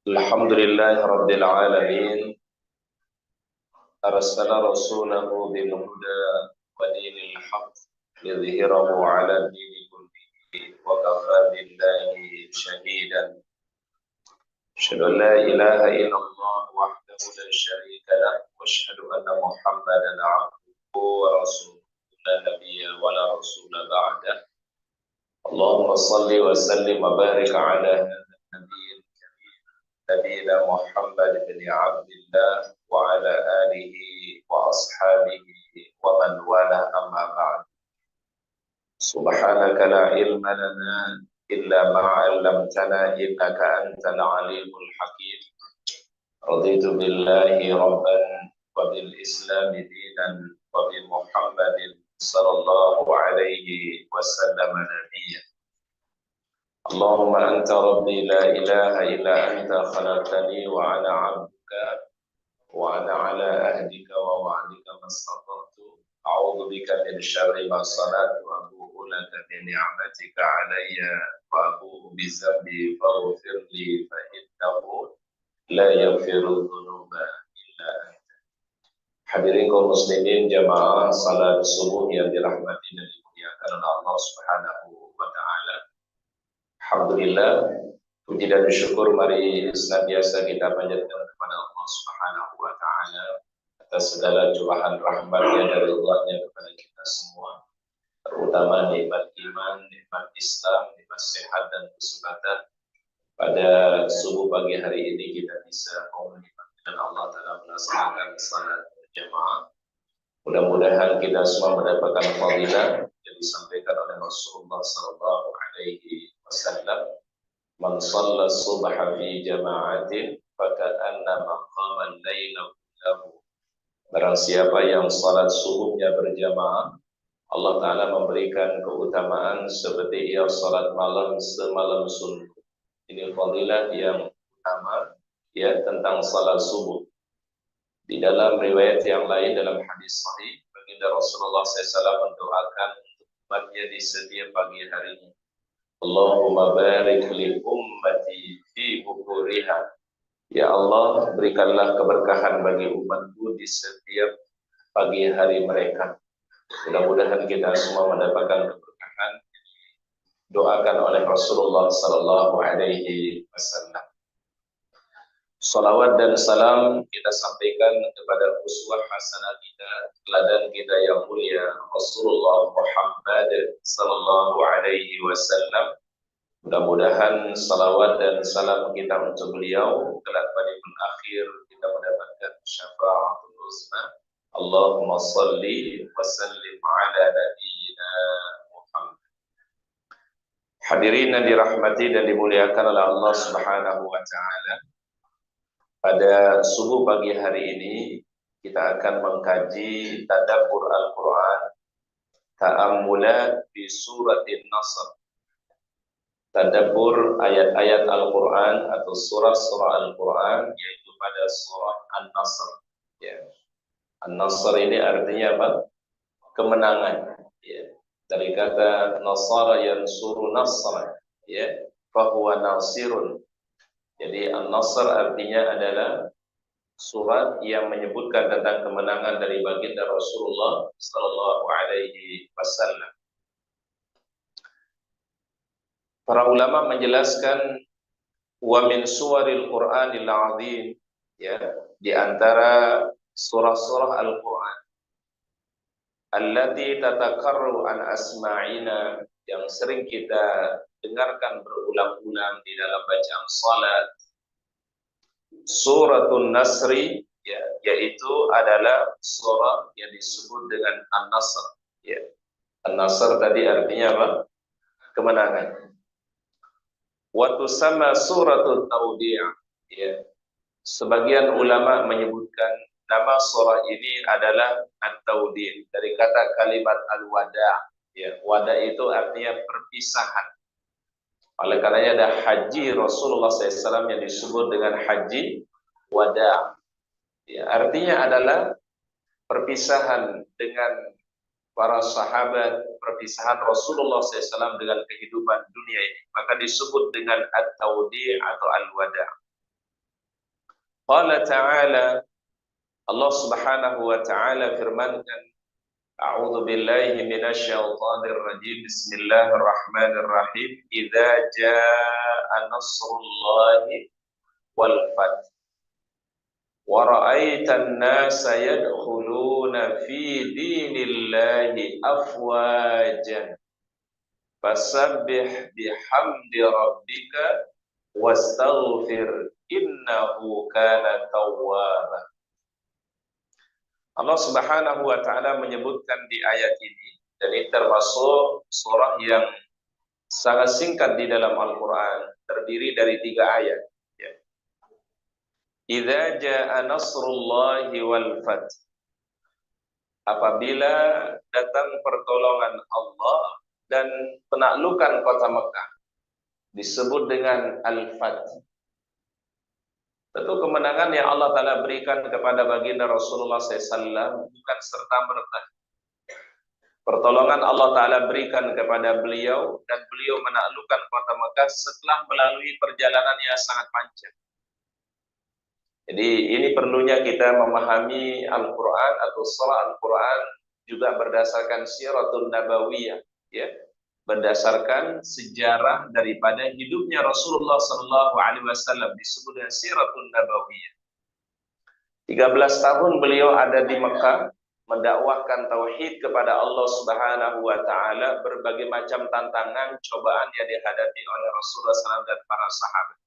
Alhamdulillahi Rabbil Alamin. Arsala rasulahu bil huda wa dinil haq lidhhirahu ala dini kullihi wa kafa billahi shahidan. Asyhadu an la ilaha illallah wahdahu la syarika lah wa asyhadu anna Muhammadan abduhu wa rasuluhu la nabiyya wa la rasula ba'dah. Allahumma salli wa sallim wa barik ala nabiyyin نبينا محمد بن عبد الله وعلى آله وأصحابه ومن والاه أما بعد سبحانك لا علم لنا إلا ما علمتنا إنك أنت العليم الحكيم رضيت بالله ربا وبالإسلام دينا وبمحمد صلى الله عليه وسلم نبيا اللهم أنت ربي لا إله إلا أنت خلقتني وأنا عبدك وأنا على عهدك ووعدك ما استطعت أعوذ بك من شر ما صنعت وأبوء لك بنعمتك علي وأبوء بذنبي فاغفر لي فإنه لا يغفر الذنوب إلا أنت. Hadirin kaum muslimin jamaah salat subuh yang dirahmati dan dimuliakan oleh Allah Subhanahu wa taala. Alhamdulillah, puji dan syukur mari senantiasa kita panjatkan kepada Allah Subhanahu wa taala atas segala curahan rahmatnya dari Allah-Nya kepada kita semua, terutama nikmat iman, nikmat Islam, nikmat sehat dan kesempatan pada subuh pagi hari ini kita bisa komunikasi dengan Allah dalam melaksanakan salat berjamaah. Mudah-mudahan kita semua mendapatkan fadilah yang disampaikan oleh Rasulullah sallallahu alaihi wasallam, "Man shalla subha fi jama'atin faka'annama qama al-laila kullahu." Barang siapa yang salat subuhnya berjamaah, Allah Ta'ala memberikan keutamaan seperti ia salat malam semalam suntuk. Ini fadilah yang utama ya tentang salat subuh. Di dalam riwayat yang lain dalam hadis sahih, baginda Rasulullah SAW mendoakan untuk umatnya di setiap pagi harinya. Allahumma barik li ummati fi bukuriha. Ya Allah, berikanlah keberkahan bagi umatku di setiap pagi hari mereka. Mudah-mudahan kita semua mendapatkan keberkahan doakan oleh Rasulullah sallallahu alaihi wasallam. Salawat dan salam kita sampaikan kepada uswah hasanah kita, teladan kita yang mulia Rasulullah Muhammad sallallahu alaihi wasallam. Mudah-mudahan salawat dan salam kita untuk beliau kelak pada akhir kita mendapatkan syafaatul uzma. Allahumma salli wa sallim ala nabiyyina Muhammad. Hadirin yang dirahmati dan dimuliakan oleh Allah Subhanahu wa taala. Pada subuh pagi hari ini kita akan mengkaji tadabbur Al-Quran, ta'ammulat di suratin Nasr. Tadabbur ayat-ayat Al-Quran atau surah-surah Al-Quran yaitu pada surah An-Nasr. Ya. An-Nasr ini artinya apa? Kemenangan. Ya. Dari kata Nasara yansuru nasra, ya, fahuwa nasirun. Jadi An-Nasr artinya adalah surat yang menyebutkan tentang kemenangan dari baginda Rasulullah sallallahu alaihi wasallam. Para ulama menjelaskan wa min suwaril Qur'anil azim, ya, di antara surah-surah Al-Qur'an allati tatakarru an asma'ina, yang sering kita dengarkan berulang-ulang di dalam bacaan salat, Suratul Nasri, ya, yaitu adalah surah yang disebut dengan An-Nasr. Ya. An-Nasr tadi artinya apa? Kemenangan. Wa tusamma suratul Tawdi'. Ya. Sebagian ulama menyebutkan nama surah ini adalah At-Tawdi', dari kata kalimat al-wada'. Ya, wada itu artinya perpisahan. Oleh karenanya ada haji Rasulullah SAW yang disebut dengan haji wada. Ya, artinya adalah perpisahan dengan para sahabat, perpisahan Rasulullah SAW dengan kehidupan dunia ini. Maka disebut dengan at-tawdi' atau al-wada. Qala ta'ala, Allah Subhanahu wa ta'ala firmankan, A'udzu billahi minasy syaithanir rajim. Bismillahirrahmanirrahim. Idza jaa nasrullahi wal fath wa ra'aitan nasa yadkhuluna fi dinillahi afwajan fasabbih bihamdi rabbika wastaghfir innahu kana tawwaba. Allah Subhanahu wa ta'ala menyebutkan di ayat ini, dan ini termasuk surah yang sangat singkat di dalam Al-Quran, terdiri dari 3 ayat. Ya. Idza jaa nasrullahi wal fath. Apabila datang pertolongan Allah dan penaklukan kota Mekah, disebut dengan Al-Fath. Tentu kemenangan yang Allah Ta'ala berikan kepada baginda Rasulullah SAW bukan serta-merta. Pertolongan Allah Ta'ala berikan kepada beliau, dan beliau menaklukkan kota Mekah setelah melalui perjalanan yang sangat panjang. Jadi ini perlunya kita memahami Al-Quran atau surah Al-Quran juga berdasarkan Siratul Nabawiyah, ya, berdasarkan sejarah daripada hidupnya Rasulullah SAW, disebut dengan Siratul Nabawiyah. 13 tahun beliau ada di Mekah mendakwahkan tauhid kepada Allah Subhanahu wa taala, berbagai macam tantangan, cobaan yang dihadapi oleh Rasulullah SAW dan para sahabat.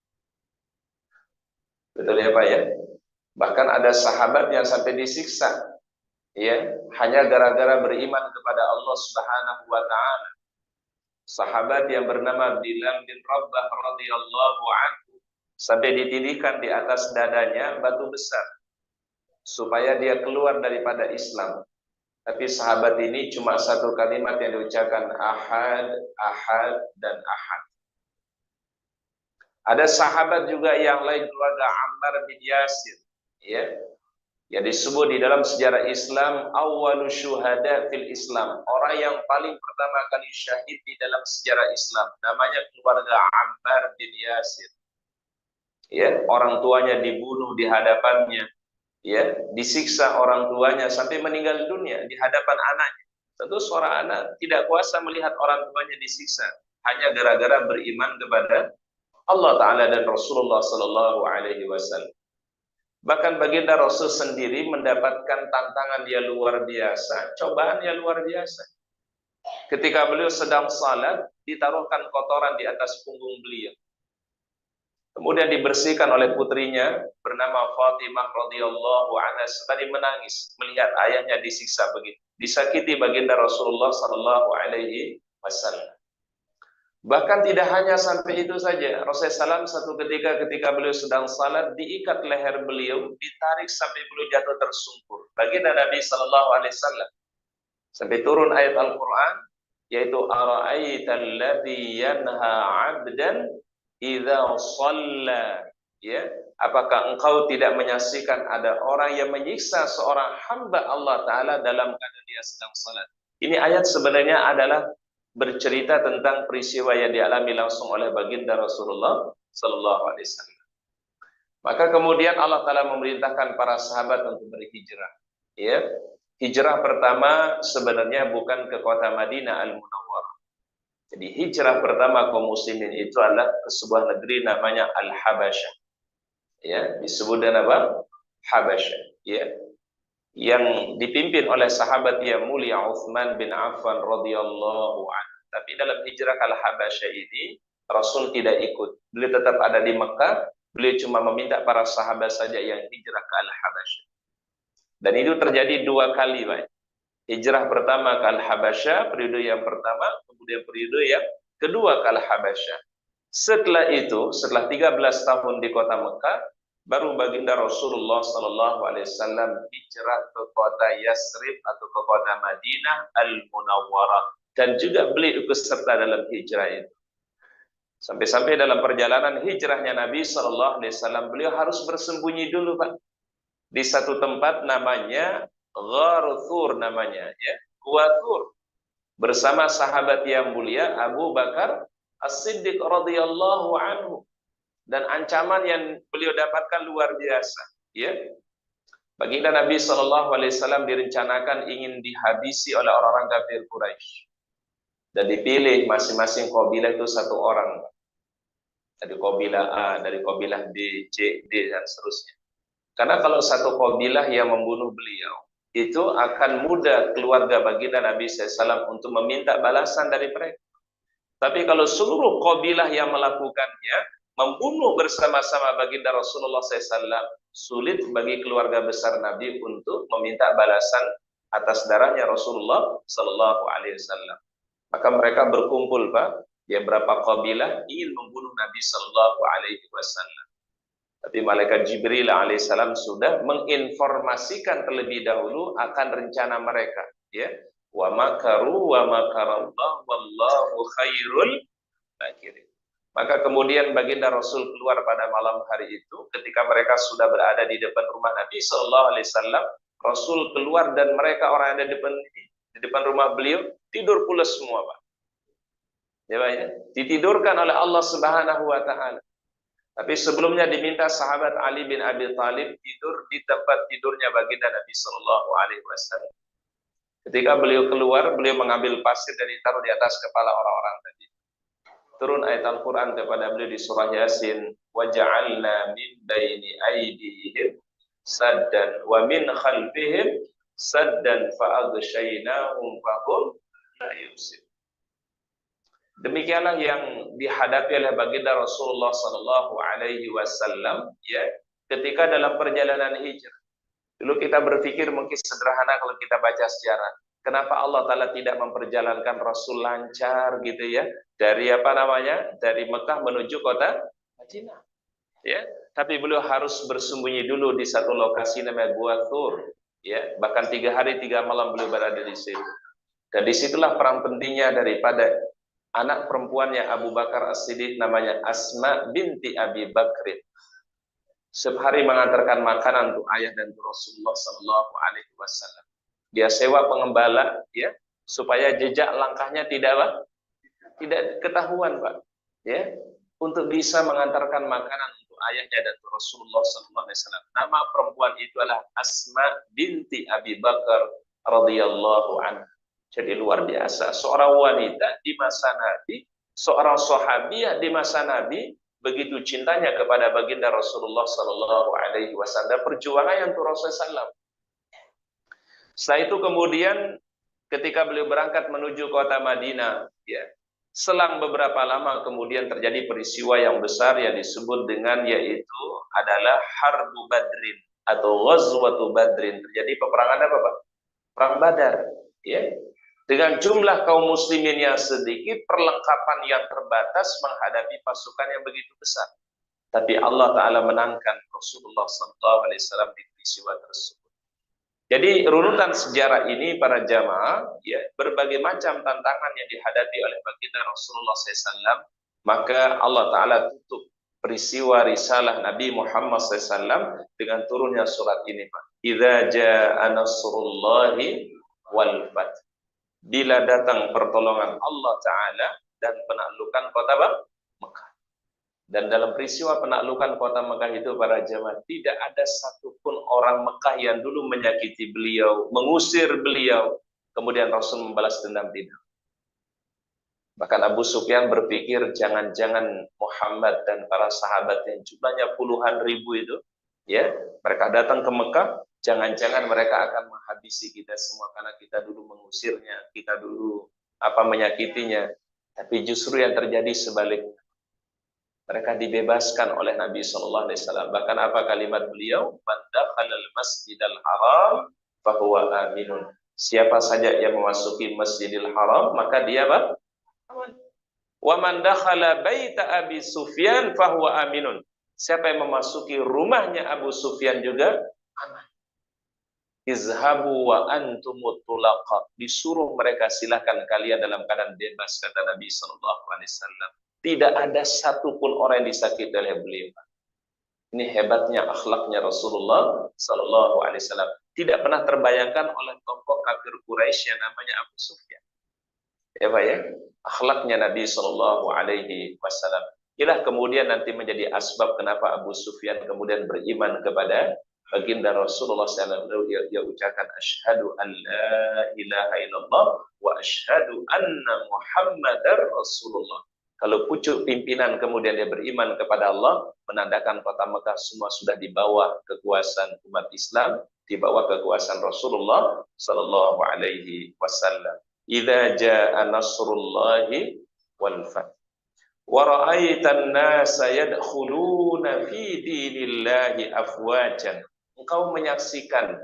Betul ya Pak ya? Bahkan ada sahabat yang sampai disiksa, ya, hanya gara-gara beriman kepada Allah Subhanahu wa taala. Sahabat yang bernama Bilal bin Rabah radhiyallahu anhu sampai ditindihkan di atas dadanya batu besar supaya dia keluar daripada Islam. Tapi sahabat ini cuma satu kalimat yang diucapkan, ahad, ahad, dan ahad. Ada sahabat juga yang lain, keluarga Ammar bin Yasir, ya, yang disebut di dalam sejarah Islam awwalu syuhada fil Islam, orang yang paling pertama kali syahid di dalam sejarah Islam, namanya keluarga Ammar bin Yasir. Ya, orang tuanya dibunuh di hadapannya, ya, disiksa orang tuanya sampai meninggal dunia di hadapan anaknya. Tentu seorang anak tidak kuasa melihat orang tuanya disiksa hanya gara-gara beriman kepada Allah Ta'ala dan Rasulullah Sallallahu Alaihi Wasallam. Bahkan baginda Rasul sendiri mendapatkan tantangan yang luar biasa, cobaan yang luar biasa. Ketika beliau sedang salat, ditaruhkan kotoran di atas punggung beliau. Kemudian dibersihkan oleh putrinya bernama Fatimah radhiyallahu anha, sedari menangis melihat ayahnya disiksa begitu, disakiti baginda Rasulullah Sallallahu Alaihi Wasallam. Bahkan tidak hanya sampai itu saja, Rasulullah SAW satu ketika beliau sedang salat, diikat leher beliau, ditarik sampai beliau jatuh tersungkur. Baginda Nabi Sallallahu Alaihi Wasallam sampai turun ayat Al-Quran, yaitu ara'aital ladzi yanha 'abdan idza shalla, ya, apakah engkau tidak menyaksikan ada orang yang menyiksa seorang hamba Allah Ta'ala dalam keadaan dia sedang salat. Ini ayat sebenarnya adalah bercerita tentang peristiwa yang dialami langsung oleh baginda Rasulullah Sallallahu Alaihi Wasallam. Maka kemudian Allah Ta'ala memerintahkan para sahabat untuk berhijrah. Ya, hijrah pertama sebenarnya bukan ke kota Madinah Al-Munawwarah. Jadi hijrah pertama kaum muslimin itu adalah ke sebuah negeri namanya Al-Habasyah. Ya, disebut dengan apa? Habasyah. Ya, yang dipimpin oleh sahabat yang mulia Utsman bin Affan radhiyallahu anhu. Tapi dalam hijrah Al-Habasyah ini Rasul tidak ikut. Beliau tetap ada di Mekah. Beliau cuma meminta para sahabat saja yang hijrah ke Al-Habasyah. Dan itu terjadi 2 kali, Pak. Hijrah pertama ke Al-Habasyah, periode yang pertama, kemudian periode yang kedua ke Al-Habasyah. Setelah itu, setelah 13 tahun di kota Mekah, baru baginda Rasulullah Sallallahu Alaihi Wasallam hijrah ke kota Yasrib atau ke kota Madinah Al-Munawwarah, dan juga beliau ikut serta dalam hijrah itu. Sampai-sampai dalam perjalanan hijrahnya Nabi Sallallahu Alaihi Wasallam, beliau harus bersembunyi dulu, Pak, di satu tempat namanya Ghar Thur, namanya, ya, Gua Thur, bersama sahabat yang mulia Abu Bakar As-Siddiq radhiyallahu anhu. Dan ancaman yang beliau dapatkan luar biasa. ya. Baginda Nabi Shallallahu Alaihi Wasallam direncanakan ingin dihabisi oleh orang-orang kafir Quraisy dan dipilih masing-masing kabilah itu satu orang, dari kabilah A, dari kabilah B, C, D dan seterusnya. Karena kalau satu kabilah yang membunuh beliau, itu akan mudah keluarga baginda Nabi SAW untuk meminta balasan dari mereka. Tapi kalau seluruh kabilah yang melakukannya, membunuh bersama-sama baginda Rasulullah SAW, sulit bagi keluarga besar Nabi untuk meminta balasan atas darahnya Rasulullah Sallallahu Alaihi Wasallam. Maka mereka berkumpul, Pak, ya berapa kabilah ingin membunuh Nabi Sallallahu Alaihi Wasallam. Tapi malaikat Jibril alaihissalam sudah menginformasikan terlebih dahulu akan rencana mereka, ya. Wa makaru wa makarallah wallahu khairul makirin. Maka kemudian baginda Rasul keluar pada malam hari itu, ketika mereka sudah berada di depan rumah Nabi Sallallahu Alaihi Wasallam, Rasul keluar dan mereka orang yang ada di depan rumah beliau tidur pulas semua, Pak. Ya, Pak, ya. Ditidurkan oleh Allah Subhanahu Wa Taala. Tapi sebelumnya diminta sahabat Ali bin Abi Thalib tidur di tempat tidurnya baginda Nabi Sallallahu Alaihi Wasallam. Ketika beliau keluar, beliau mengambil pasir dan ditaruh di atas kepala orang-orang tadi. Turun ayat Al-Quran kepada beliau di surah Yasin, وَجَعَلْنَا مِنْ بَيْنِ أَيْدِيهِمْ سَدًّا وَمِنْ خَلْفِهِمْ سَدًّا فَأَغْشَيْنَاهُمْ فَهُمْ لَا يُبْصِرُونَ. Demikianlah yang dihadapi oleh baginda Rasulullah Sallallahu Alaihi Wasallam, ya, ketika dalam perjalanan hijrah. Dulu kita berpikir mungkin sederhana kalau kita baca sejarah. Kenapa Allah Ta'ala tidak memperjalankan Rasul lancar gitu ya, dari dari Mekah menuju kota Madinah, ya. Tapi beliau harus bersembunyi dulu di satu lokasi namanya Gua Thur, ya. Bahkan 3 hari 3 malam beliau berada di situ. Dan disitulah peran pentingnya daripada anak perempuannya Abu Bakar As-Siddiq, namanya Asma binti Abi Bakrin. Setiap hari mengantarkan makanan untuk ayah dan untuk Rasulullah Sallallahu Alaihi Wasallam. Dia sewa pengembala, ya, supaya jejak langkahnya tidak ketahuan, Pak, ya, untuk bisa mengantarkan makanan untuk ayahnya dan untuk Rasulullah Sallallahu Alaihi Wasallam. Nama perempuan itu adalah Asma binti Abi Bakar radhiyallahu anha. Jadi luar biasa, seorang wanita di masa Nabi, seorang sahabiah di masa Nabi, begitu cintanya kepada baginda Rasulullah Sallallahu Alaihi Wasallam, perjuangan untuk Rasulullah SAW. Setelah itu kemudian ketika beliau berangkat menuju kota Madinah, ya, selang beberapa lama kemudian terjadi peristiwa yang besar yang disebut dengan yaitu adalah Harbu Badrin atau Ghazwatu Badrin. Terjadi peperangan apa, Pak? Perang Badar, ya. Dengan jumlah kaum muslimin yang sedikit, perlengkapan yang terbatas menghadapi pasukan yang begitu besar. Tapi Allah Ta'ala menangkan Rasulullah SAW di peristiwa tersebut. Jadi runutan sejarah ini para jamaah, ya, berbagai macam tantangan yang dihadapi oleh baginda Rasulullah SAW, maka Allah Ta'ala tutup peristiwa risalah Nabi Muhammad SAW dengan turunnya surat ini, Pak. Idza jaa nasrullahi wal fath. Bila datang pertolongan Allah Ta'ala dan penaklukan kota Mekah. Dan dalam peristiwa penaklukan kota Mekah itu para jamaah, tidak ada satupun orang Mekah yang dulu menyakiti beliau, mengusir beliau, kemudian Rasul membalas dendam, tidak. Bahkan Abu Sufyan berpikir jangan-jangan Muhammad dan para sahabat yang jumlahnya puluhan ribu itu, ya, mereka datang ke Mekah, jangan-jangan mereka akan menghabisi kita semua karena kita dulu mengusirnya, kita dulu menyakitinya. Tapi justru yang terjadi sebaliknya. Mereka dibebaskan oleh Nabi Sallallahu Alaihi Wasallam. Bahkan apa kalimat beliau? Man dakhalal masjidal haram fahuwa aminun. Siapa saja yang memasuki Masjidil Haram, maka dia aman. Wa man dakhala baita Abi Sufyan fahuwa aminun. Siapa yang memasuki rumahnya Abu Sufyan juga aman. Izhabu wa antumut tulaqa. Disuruh mereka, silakan kalian dalam keadaan bebas, kata Nabi Sallallahu Alaihi Wasallam. Tidak ada satupun orang yang disakiti oleh beliau. Ini hebatnya akhlaknya Rasulullah Sallallahu Alaihi Wasallam. Tidak pernah terbayangkan oleh tokoh kafir Quraisy yang namanya Abu Sufyan. Ya, Pak, ya, akhlaknya Nabi Sallallahu Alaihi Wasallam. Inilah kemudian nanti menjadi asbab kenapa Abu Sufyan kemudian beriman kepada baginda Rasulullah SAW, dia ucapkan asyhadu an la ilaha illallah wa asyhadu anna Muhammadar Rasulullah. Kalau pucuk pimpinan kemudian dia beriman kepada Allah, menandakan kota Mekah semua sudah di bawah kekuasaan umat Islam, di bawah kekuasaan Rasulullah sallallahu alaihi wasallam. Idza jaa nasrullahi wal fath wa ra'aitan nasa yadkhuluna fi dinillahi afwajan. Engkau menyaksikan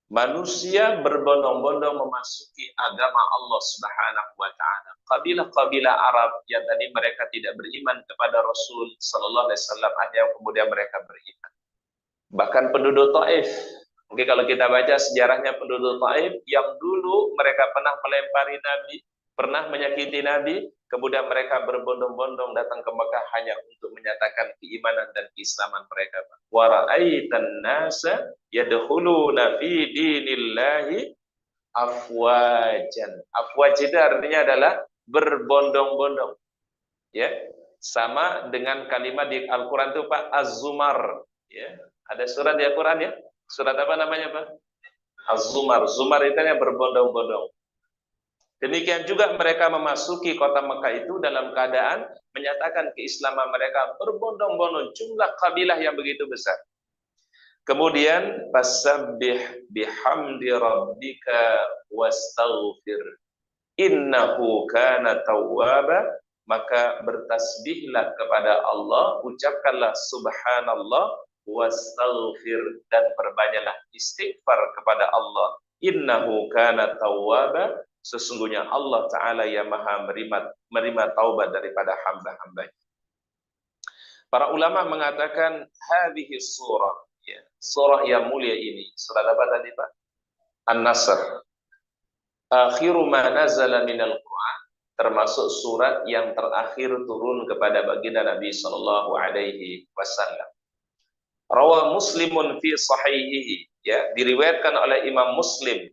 manusia berbondong-bondong memasuki agama Allah Subhanahu wa taala. Kabilah-kabilah Arab yang tadi mereka tidak beriman kepada Rasul sallallahu alaihi wasallam, hanya kemudian mereka beriman. Bahkan penduduk Taif, mungkin kalau kita baca sejarahnya penduduk Taif yang dulu mereka pernah melempari Nabi, pernah menyakiti Nabi, kemudian mereka berbondong-bondong datang ke Mekah hanya untuk menyatakan keimanan dan keislaman mereka. Wa ra'aitan nasa yadkhuluna fi dinillahi afwajan. Afwaj itu artinya adalah berbondong-bondong. Ya, sama dengan kalimat di Al-Qur'an itu Pak, Az-Zumar, ya. Ada surat di Al-Qur'an ya? Surat apa namanya Pak? Az-Zumar. Zumar itu yang berbondong-bondong. Demikian juga mereka memasuki kota Mekah itu dalam keadaan menyatakan keislaman mereka, berbondong-bondong, jumlah kabilah yang begitu besar. Kemudian fasabbih bihamdi rabbika wastaghfir innahu kana tawwaba, maka bertasbihlah kepada Allah, ucapkanlah subhanallah, wastaghfir, dan perbanyaklah istighfar kepada Allah. Innahu kana tawwaba, sesungguhnya Allah Ta'ala yang maha menerima taubat daripada hamba-hambanya. Para ulama mengatakan hadhihi surah, ya, surah yang mulia ini, surah apa tadi Pak? An-Nasr. Akhiru ma nazala minal Qur'an, termasuk surat yang terakhir turun kepada baginda Nabi sallallahu alaihi wasallam. Rawa Muslimun fi sahihihi, ya, diriwayatkan oleh Imam Muslim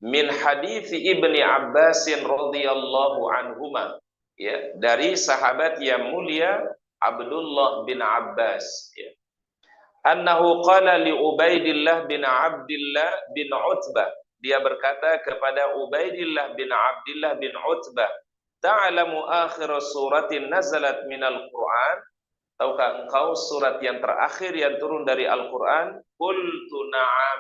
min hadithi Ibni Abbasin radhiyallahu anhuma, ya, dari sahabat yang mulia Abdullah bin Abbas, ya. Annahu qala li Ubaidillah bin Abdillah bin Utbah, dia berkata kepada Ubaidillah bin Abdillah bin Utbah, ta'lamu akhir suratin nazalat minal Qur'an, tahukah engkau surat yang terakhir yang turun dari Al-Qur'an? Qultu na'am,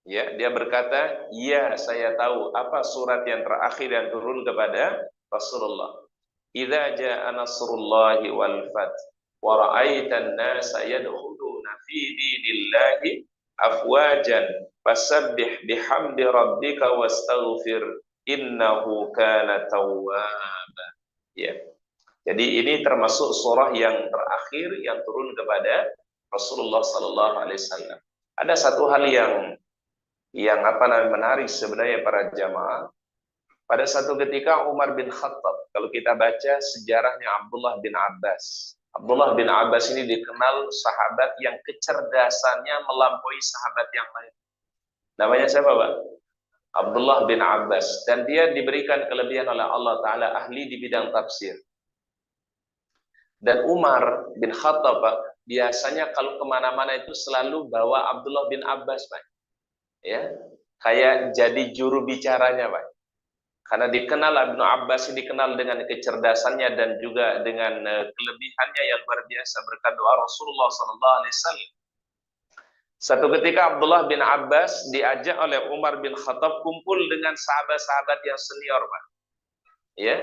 ya, dia berkata, ya, saya tahu apa surat yang terakhir yang turun kepada Rasulullah. Idza jaa nasrullahi wal fath wa ra'aitan nasa yadkhuluna fi dinillahi afwajan fasabbih bihamdi rabbika wastaghfir innahu kana tawwaba. Ya. Jadi ini termasuk surah yang terakhir yang turun kepada Rasulullah sallallahu alaihi wasallam. Ada satu hal yang menarik sebenarnya para jamaah. Pada satu ketika Umar bin Khattab, kalau kita baca sejarahnya Abdullah bin Abbas. Abdullah bin Abbas ini dikenal sahabat yang kecerdasannya melampaui sahabat yang lain. Namanya siapa Pak? Abdullah bin Abbas. Dan dia diberikan kelebihan oleh Allah Ta'ala, ahli di bidang tafsir. Dan Umar bin Khattab Pak, biasanya kalau kemana-mana itu selalu bawa Abdullah bin Abbas Pak. Ya, kayak jadi juru bicaranya Pak. Karena dikenal Ibnu Abbas dikenal dengan kecerdasannya dan juga dengan kelebihannya yang luar biasa berkat doa Rasulullah SAW. Satu ketika Abdullah bin Abbas diajak oleh Umar bin Khattab kumpul dengan sahabat-sahabat yang senior Pak. Ya,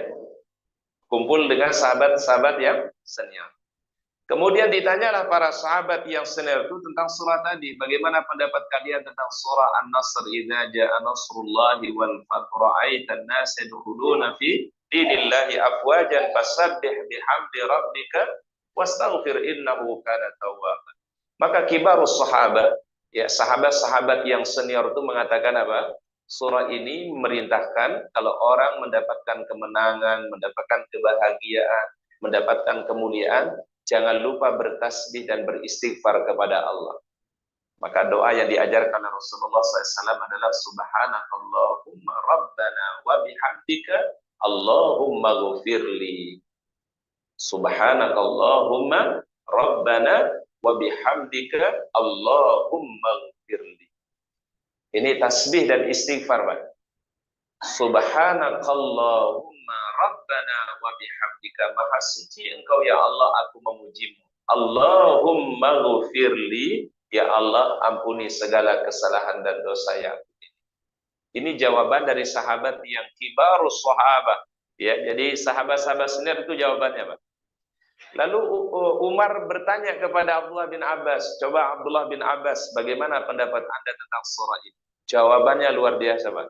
kumpul dengan sahabat-sahabat yang senior. Kemudian ditanyalah para sahabat yang senior itu tentang surah tadi. Bagaimana pendapat kalian tentang surah An-Nasr? Idza jaa nasrullahi wal fath ra'aitan nasa yadkhuluna fi dinillahi afwajan fasabbih bihamdi rabbika wastaghfir innahu kana tawwaba. Maka kibarus sahabat, ya, sahabat-sahabat yang senior itu mengatakan apa? Surah ini memerintahkan kalau orang mendapatkan kemenangan, mendapatkan kebahagiaan, mendapatkan kemuliaan, jangan lupa bertasbih dan beristighfar kepada Allah. Maka doa yang diajarkan oleh Rasulullah SAW adalah subhanakallahumma rabbana wa bihamdika Allahumma ghufirli. Subhanakallahumma rabbana wa bihamdika Allahumma ighfirli. Ini tasbih dan istighfar, Pak. Subhanakallahumma rabbana wa bihamdika, maha suci engkau ya Allah, aku memujimu. Allahumma ghfirli, ya Allah ampuni segala kesalahan dan dosa yang ini. Jawaban dari sahabat yang kibarus sahabat. Ya, jadi sahabat-sahabat senior itu jawabannya, Pak. Lalu Umar bertanya kepada Abdullah bin Abbas, coba Abdullah bin Abbas, bagaimana pendapat Anda tentang surah ini? Jawabannya luar biasa, Pak.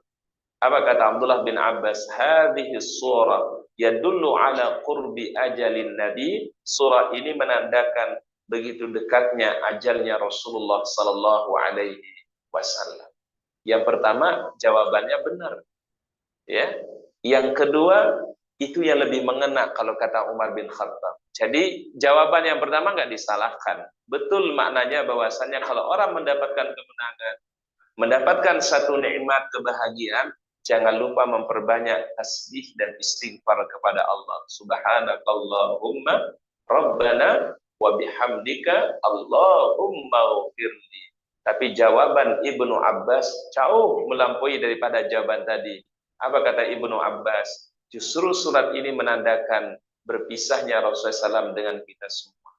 Apa kata Abdullah bin Abbas? Hadhihi surah yadullu ala qurbi ajalin nabi. Surah ini menandakan begitu dekatnya ajalnya Rasulullah sallallahu alaihi wasallam. Yang pertama, jawabannya benar. Ya. Yang kedua, itu yang lebih mengena kalau kata Umar bin Khattab. Jadi jawaban yang pertama nggak disalahkan. Betul maknanya bahwasannya kalau orang mendapatkan kemenangan, mendapatkan satu nikmat kebahagiaan, jangan lupa memperbanyak tasbih dan istighfar kepada Allah. Subhanakallahumma rabbana wa bihamdika Allahumma ighfirli. Tapi jawaban Ibnu Abbas jauh melampaui daripada jawaban tadi. Apa kata Ibnu Abbas? Justru surat ini menandakan berpisahnya Rasulullah SAW dengan kita semua.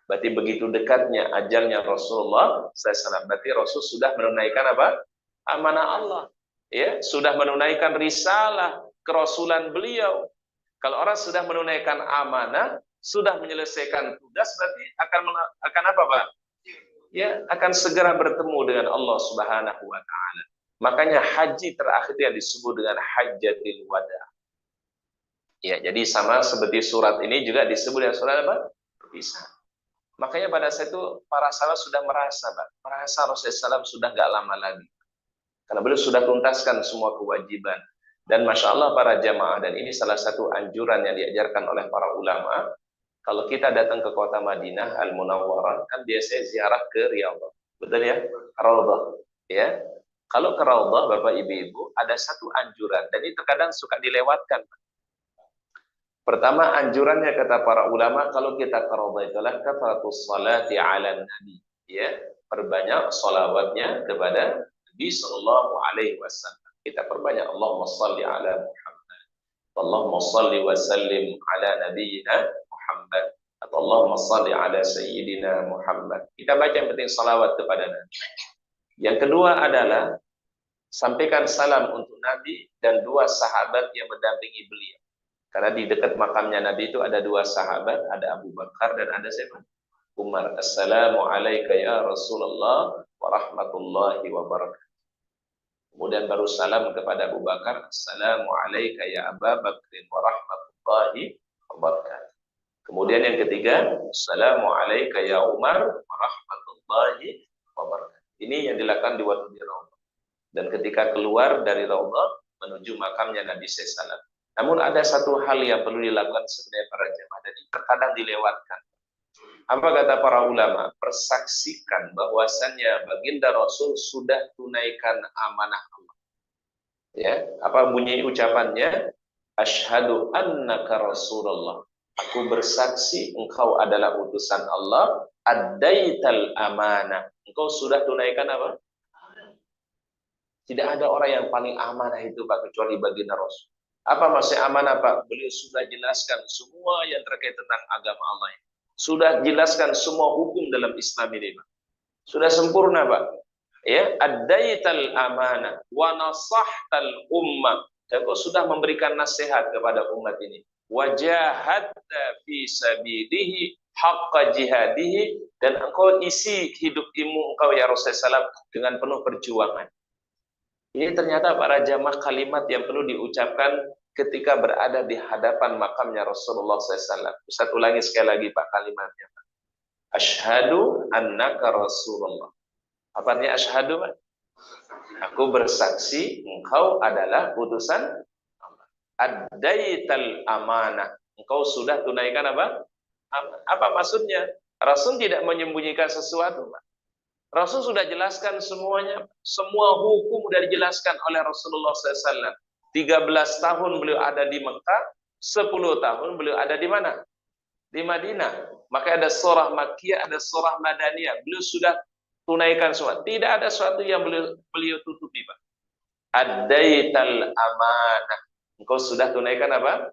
Berarti begitu dekatnya ajalnya Rasulullah SAW. Berarti Rasul sudah menunaikan apa? Amanah Allah. Ya, sudah menunaikan risalah kerasulan beliau. Kalau orang sudah menunaikan amanah, sudah menyelesaikan tugas, berarti akan apa, Pak? Ya, akan segera bertemu dengan Allah Subhanahu wa taala. Makanya haji terakhir yang disebut dengan hajjatul wada. Ya, jadi sama seperti surat ini juga disebut dengan surat apa? Berpisah. Makanya pada saat itu para sahabat sudah merasa, Pak, merasa Rasulullah SAW sudah nggak lama lagi. Karena beliau sudah tuntaskan semua kewajiban. Dan Masya Allah para jamaah, dan ini salah satu anjuran yang diajarkan oleh para ulama, kalau kita datang ke kota Madinah Al-Munawwarah, kan biasanya ziarah ke Riyadhah. Betul ya? Raudhah. Ya. Kalau ke Raudhah, Bapak Ibu-Ibu, ada satu anjuran, dan ini terkadang suka dilewatkan. Pertama, anjurannya kata para ulama, kalau kita ke Raudhah itulah kathratus salati ala nabi. Ya, perbanyak salawatnya kepada Nabi sallallahu alaihi wasallam. Kita perbanyak Allahumma shalli ala Muhammad. Allahumma shalli wa sallim ala nabiyyina Muhammad. Atau Allahumma shalli ala sayyidina Muhammad. Kita baca yang penting salawat kepada Nabi. Yang kedua adalah sampaikan salam untuk Nabi dan dua sahabat yang mendampingi beliau. Karena di dekat makamnya Nabi itu ada dua sahabat, ada Abu Bakar dan ada siapa? Umar. Assalamu alayka ya Rasulullah wa rahmatullahi wa barakatuh. Kemudian baru salam kepada Abu Bakar, Assalamu alayka ya Abu Bakr wa rahmatullahi wa barakatuh. Kemudian yang ketiga, Assalamu alayka ya Umar wa rahmatullahi wa barakatuh. Ini yang dilakukan di waktu di Raudhah. Dan ketika keluar dari Raudhah menuju makamnya Nabi SAW. Namun ada satu hal yang perlu dilakukan sebenarnya para jemaah dan terkadang dilewatkan. Apa kata para ulama? Persaksikan bahwasannya baginda Rasul sudah tunaikan amanah Allah. Ya, apa bunyi ucapannya? Asyhadu annaka Rasulullah. Aku bersaksi engkau adalah utusan Allah. Addaital amanah. Engkau sudah tunaikan apa? Tidak ada orang yang paling amanah itu, Pak, kecuali baginda Rasul. Apa maksudnya amanah, Pak? Beliau sudah jelaskan semua yang terkait tentang agama Allah. Sudah jelaskan semua hukum dalam Islam ini, Pak. Sudah sempurna, Pak. Ya, addaital amanah wa nasahtal ummah. Dan kau sudah memberikan nasihat kepada umat ini. Wajahadta fi sabilihi haqqa jihadihi, dan engkau isi hidupmu engkau ya Rasulullah SAW dengan penuh perjuangan. Ini ternyata para jamaah kalimat yang perlu diucapkan ketika berada di hadapan makamnya Rasulullah SAW. Ustaz ulangi sekali lagi Pak kalimatnya. Pak. Asyhadu annaka Rasulullah. Apa artinya asyhadu, Pak? Aku bersaksi engkau adalah utusan Allah. Addaital amanah. Engkau sudah tunaikan apa? Apa maksudnya? Rasul tidak menyembunyikan sesuatu, Pak. Rasul sudah jelaskan semuanya. Semua hukum sudah dijelaskan oleh Rasulullah SAW. 13 tahun beliau ada di Mekah, 10 tahun beliau ada di mana? di Madinah. Maka ada surah Makkiyah, ada surah Madaniyah. Beliau sudah tunaikan semua. Tidak ada sesuatu yang beliau tutupi, Pak. Addaital amanah. Engkau sudah tunaikan apa?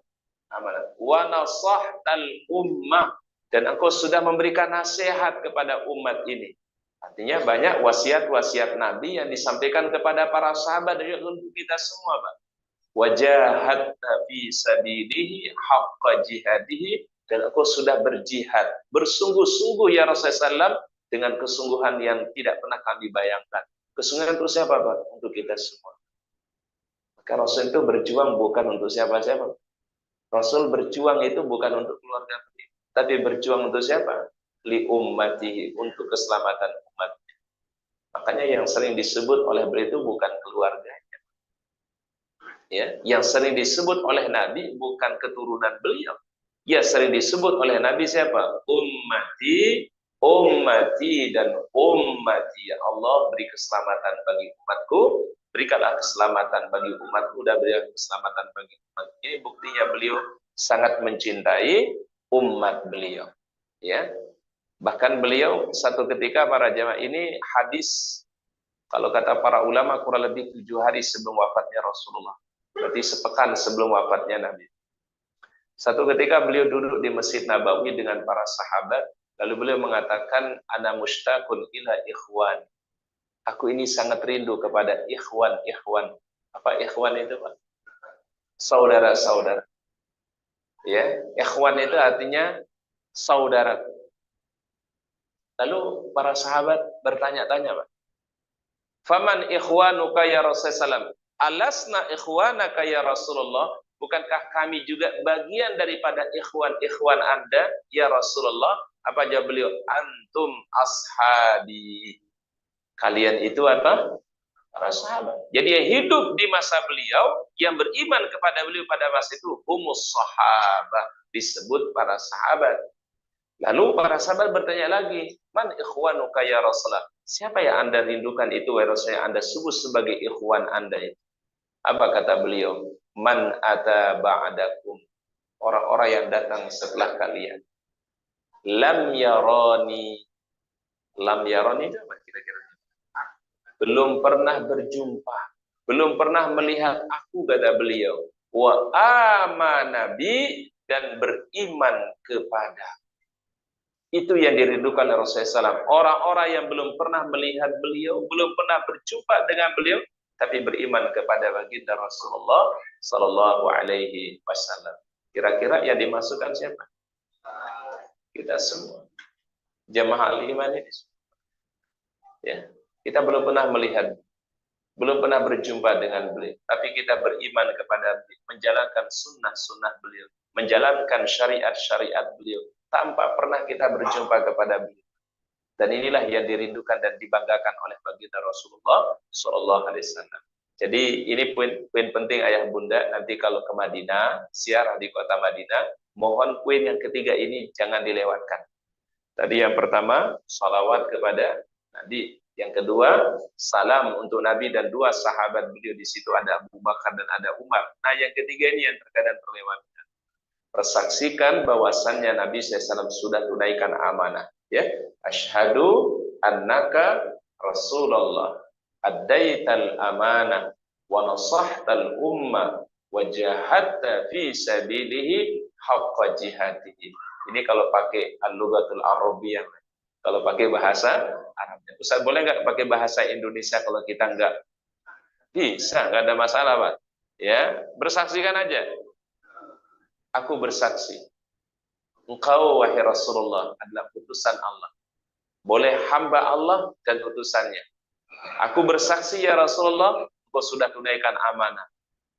Amanah. Wa nasahtal ummah. Dan engkau sudah memberikan nasihat kepada umat ini. Artinya banyak wasiat-wasiat Nabi yang disampaikan kepada para sahabat dan juga untuk kita semua, Pak. Wajahadta fi sabilihi haqqa jihadihi, dan engkau sudah berjihad bersungguh-sungguh ya Rasulullah SAW, dengan kesungguhan yang tidak pernah kami bayangkan. Kesungguhan untuk siapa, Pak? Untuk kita semua. Maka Rasul itu berjuang bukan untuk siapa-siapa. Rasul berjuang itu bukan untuk keluarga beliau, tapi berjuang untuk siapa? Li ummatihi, untuk keselamatan umatnya. Makanya yang sering disebut oleh beliau itu bukan keluarganya. Ya, yang sering disebut oleh Nabi bukan keturunan beliau. Yang sering disebut oleh Nabi siapa? Ummati, ummati, dan ummati. Ya Allah, beri keselamatan bagi umatku, berikanlah keselamatan bagi umatku, dan berikan keselamatan bagi umat. Ini buktinya beliau sangat mencintai umat beliau. Ya, bahkan beliau satu ketika, para jamaah, ini hadis, kalau kata para ulama kurang lebih 7 hari sebelum wafatnya Rasulullah. Berarti sepekan sebelum wafatnya Nabi. Satu ketika beliau duduk di Masjid Nabawi dengan para sahabat, lalu beliau mengatakan, ana mushtaqun ila ikhwan. Aku ini sangat rindu kepada ikhwan. Apa ikhwan itu, Pak? Saudara-saudara. Ya, ikhwan itu artinya saudara. Lalu para sahabat bertanya-tanya, Pak. Faman ikhwanuka ya Rasulullah? Alasna ikhwanaka ya Rasulullah? Bukankah kami juga bagian daripada ikhwan Anda ya Rasulullah? Apa jawab beliau? Antum ashabi. Kalian itu apa? Para sahabat. Jadi yang hidup di masa beliau, yang beriman kepada beliau pada masa itu, humus sahabah, disebut para sahabat. Lalu para sahabat bertanya lagi, man ikhwanuka ya Rasulullah? Siapa yang Anda rindukan itu, ya Rasulullah, yang Anda sebut sebagai ikhwan Anda itu? Apa kata beliau? Man ata ba'dakum. Orang-orang yang datang setelah kalian. Lam yarani. Lam yarani itu apa kira-kira? Belum pernah berjumpa. Belum pernah melihat aku, kata beliau. Wa amanabi, dan beriman kepada. Itu yang dirindukan oleh Rasulullah SAW. Orang-orang yang belum pernah melihat beliau, belum pernah berjumpa dengan beliau, tapi beriman kepada baginda Rasulullah Sallallahu Alaihi Wasallam. Kira-kira yang dimasukkan siapa? Kita semua. Jamaah al-iman ini. Ya, kita belum pernah melihat, belum pernah berjumpa dengan beliau, tapi kita beriman kepada beliau, menjalankan sunnah-sunnah beliau, menjalankan syariat-syariat beliau, tanpa pernah kita berjumpa kepada beliau. Dan inilah yang dirindukan dan dibanggakan oleh baginda Rasulullah Sallallahu Alaihi Wasallam. Jadi ini poin penting ayah bunda. Nanti kalau ke Madinah, siarah di kota Madinah, mohon poin yang ketiga ini jangan dilewatkan. Tadi yang pertama, salawat kepada Nabi. Yang kedua, salam untuk Nabi dan 2 sahabat beliau. Di situ ada Abu Bakar dan ada Umar. Nah, yang ketiga ini yang terkadang terlewatkan. Persaksikan bahwasannya Nabi SAW sudah tunaikan amanah. Ya, asyhadu annaka Rasulullah, addaital amanah, wa nasahtal ummah, wa jahadta fi sabilihi haqqa jihadihi. Ini kalau pakai al-lughatul arabiyyah. Kalau pakai bahasa Arabnya. Ustaz, boleh nggak pakai bahasa Indonesia kalau kita nggak? Bisa, nggak ada masalah, Pak. Ya, bersaksikan aja. Aku bersaksi, engkau wahai Rasulullah adalah utusan Allah. Boleh hamba Allah dan utusannya. Aku bersaksi ya Rasulullah, engkau sudah tunaikan amanah.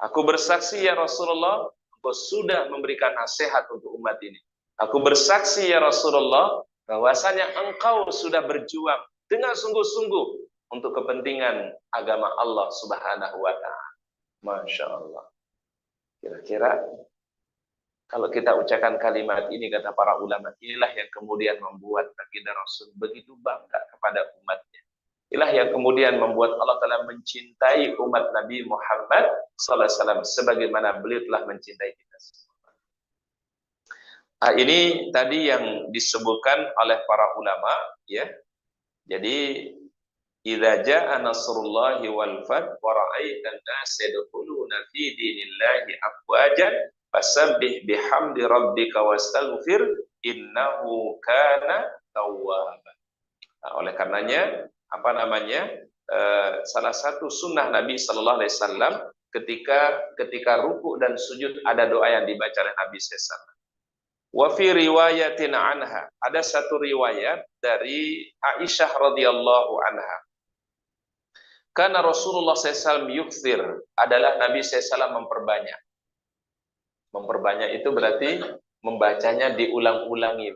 Aku bersaksi ya Rasulullah, engkau sudah memberikan nasihat untuk umat ini. Aku bersaksi ya Rasulullah, bahwasanya engkau sudah berjuang dengan sungguh-sungguh untuk kepentingan agama Allah Subhanahu wa Ta'ala. Masya Allah. Kira-kira kalau kita ucapkan kalimat ini, kata para ulama, inilah yang kemudian membuat baginda Rasul begitu bangga kepada umatnya. Inilah yang kemudian membuat Allah Ta'ala mencintai umat Nabi Muhammad SAW sebagaimana beliau telah mencintai kita semua. Ini tadi yang disebutkan oleh para ulama, ya. Jadi idza jaa nasrullahi wal fath wa ra'aitan nas yadkhuluna fi dinillahi afwajan fasabbih bihamdi rabbika wastaghfir innahu kana tawwaba. Nah, oleh karenanya apa namanya? Salah satu sunnah Nabi Sallallahu Alaihi Wasallam ketika ruku dan sujud ada doa yang dibaca oleh Nabi SAW. Wa fi riwayatin anha, ada satu riwayat dari Aisyah radhiyallahu anha. Karena Rasulullah SAW yukthir, adalah Nabi SAW memperbanyak. Memperbanyak itu berarti membacanya diulang-ulangi.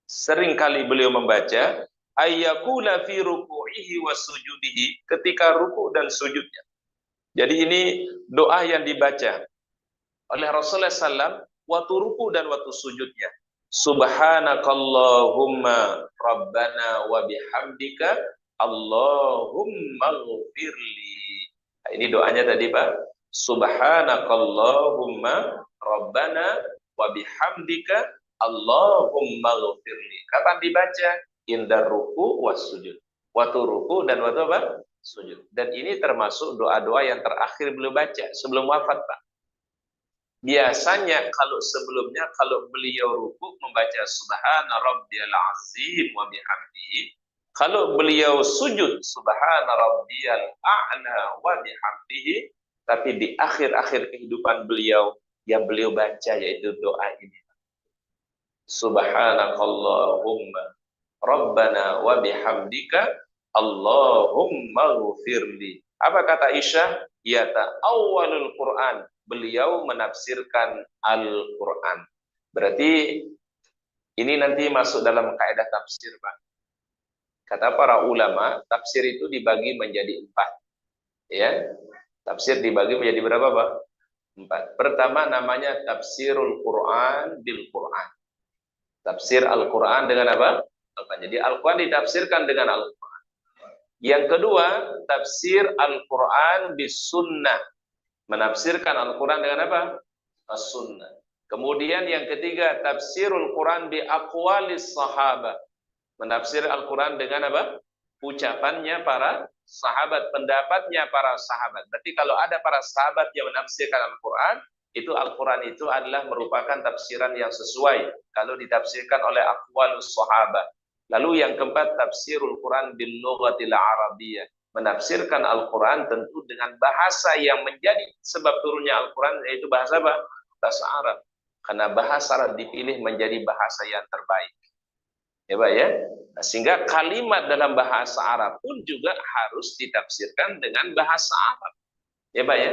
Sering kali beliau membaca ayyakula fi ruku'ihi wa sujudihi, ketika ruku dan sujudnya. Jadi ini doa yang dibaca oleh Rasulullah SAW waktu ruku dan waktu sujudnya. Subhanakallahumma rabbana wa bihamdika Allahumma ghfirli. Nah, ini doanya tadi Pak. Subhanakallahumma rabbana wa bihamdika Allahumma ghfirli. Kapan dibaca? Indar ruku was sujud. Waktu ruku dan waktu apa? Sujud. Dan ini termasuk doa-doa yang terakhir beliau baca sebelum wafat Pak. Biasanya kalau beliau ruku membaca subhana rabbiyal azim wa bihamdihi. Kalau beliau sujud subhana rabbiyal a'la wa bihamdihi, tapi di akhir-akhir kehidupan beliau yang beliau baca yaitu doa ini. Subhanakallahumma rabbana wa bihamdika Allahumma ghfirli. Apa kata Aisyah? Ya ta'awwalul Quran. Beliau menafsirkan Al-Quran. Berarti ini nanti masuk dalam kaidah tafsir, Pak. Kata para ulama, tafsir itu dibagi menjadi 4. Ya, tafsir dibagi menjadi berapa, Pak? 4. Pertama namanya tafsirul Quran bil Quran. Tafsir Al-Quran dengan apa? Jadi Al-Quran ditafsirkan dengan Al-Quran. Yang kedua, tafsir Al-Quran bis sunnah. Menafsirkan Al-Quran dengan apa? As-sunnah. Kemudian yang ketiga, tafsirul Quran bi aqwalis sahabat. Menafsir Al-Quran dengan apa? Ucapannya para sahabat, pendapatnya para sahabat. Berarti kalau ada para sahabat yang menafsirkan Al-Quran, itu Al-Quran itu adalah merupakan tafsiran yang sesuai kalau ditafsirkan oleh aqwalus sahabat. Lalu yang keempat, tafsirul Quran bil lughatil arabiyyah. Menafsirkan Al-Quran tentu dengan bahasa yang menjadi sebab turunnya Al-Quran, yaitu bahasa apa? Bahasa Arab. Karena bahasa Arab dipilih menjadi bahasa yang terbaik. Ya Pak ya? Nah, sehingga kalimat dalam bahasa Arab pun juga harus ditafsirkan dengan bahasa Arab. Ya Pak ya?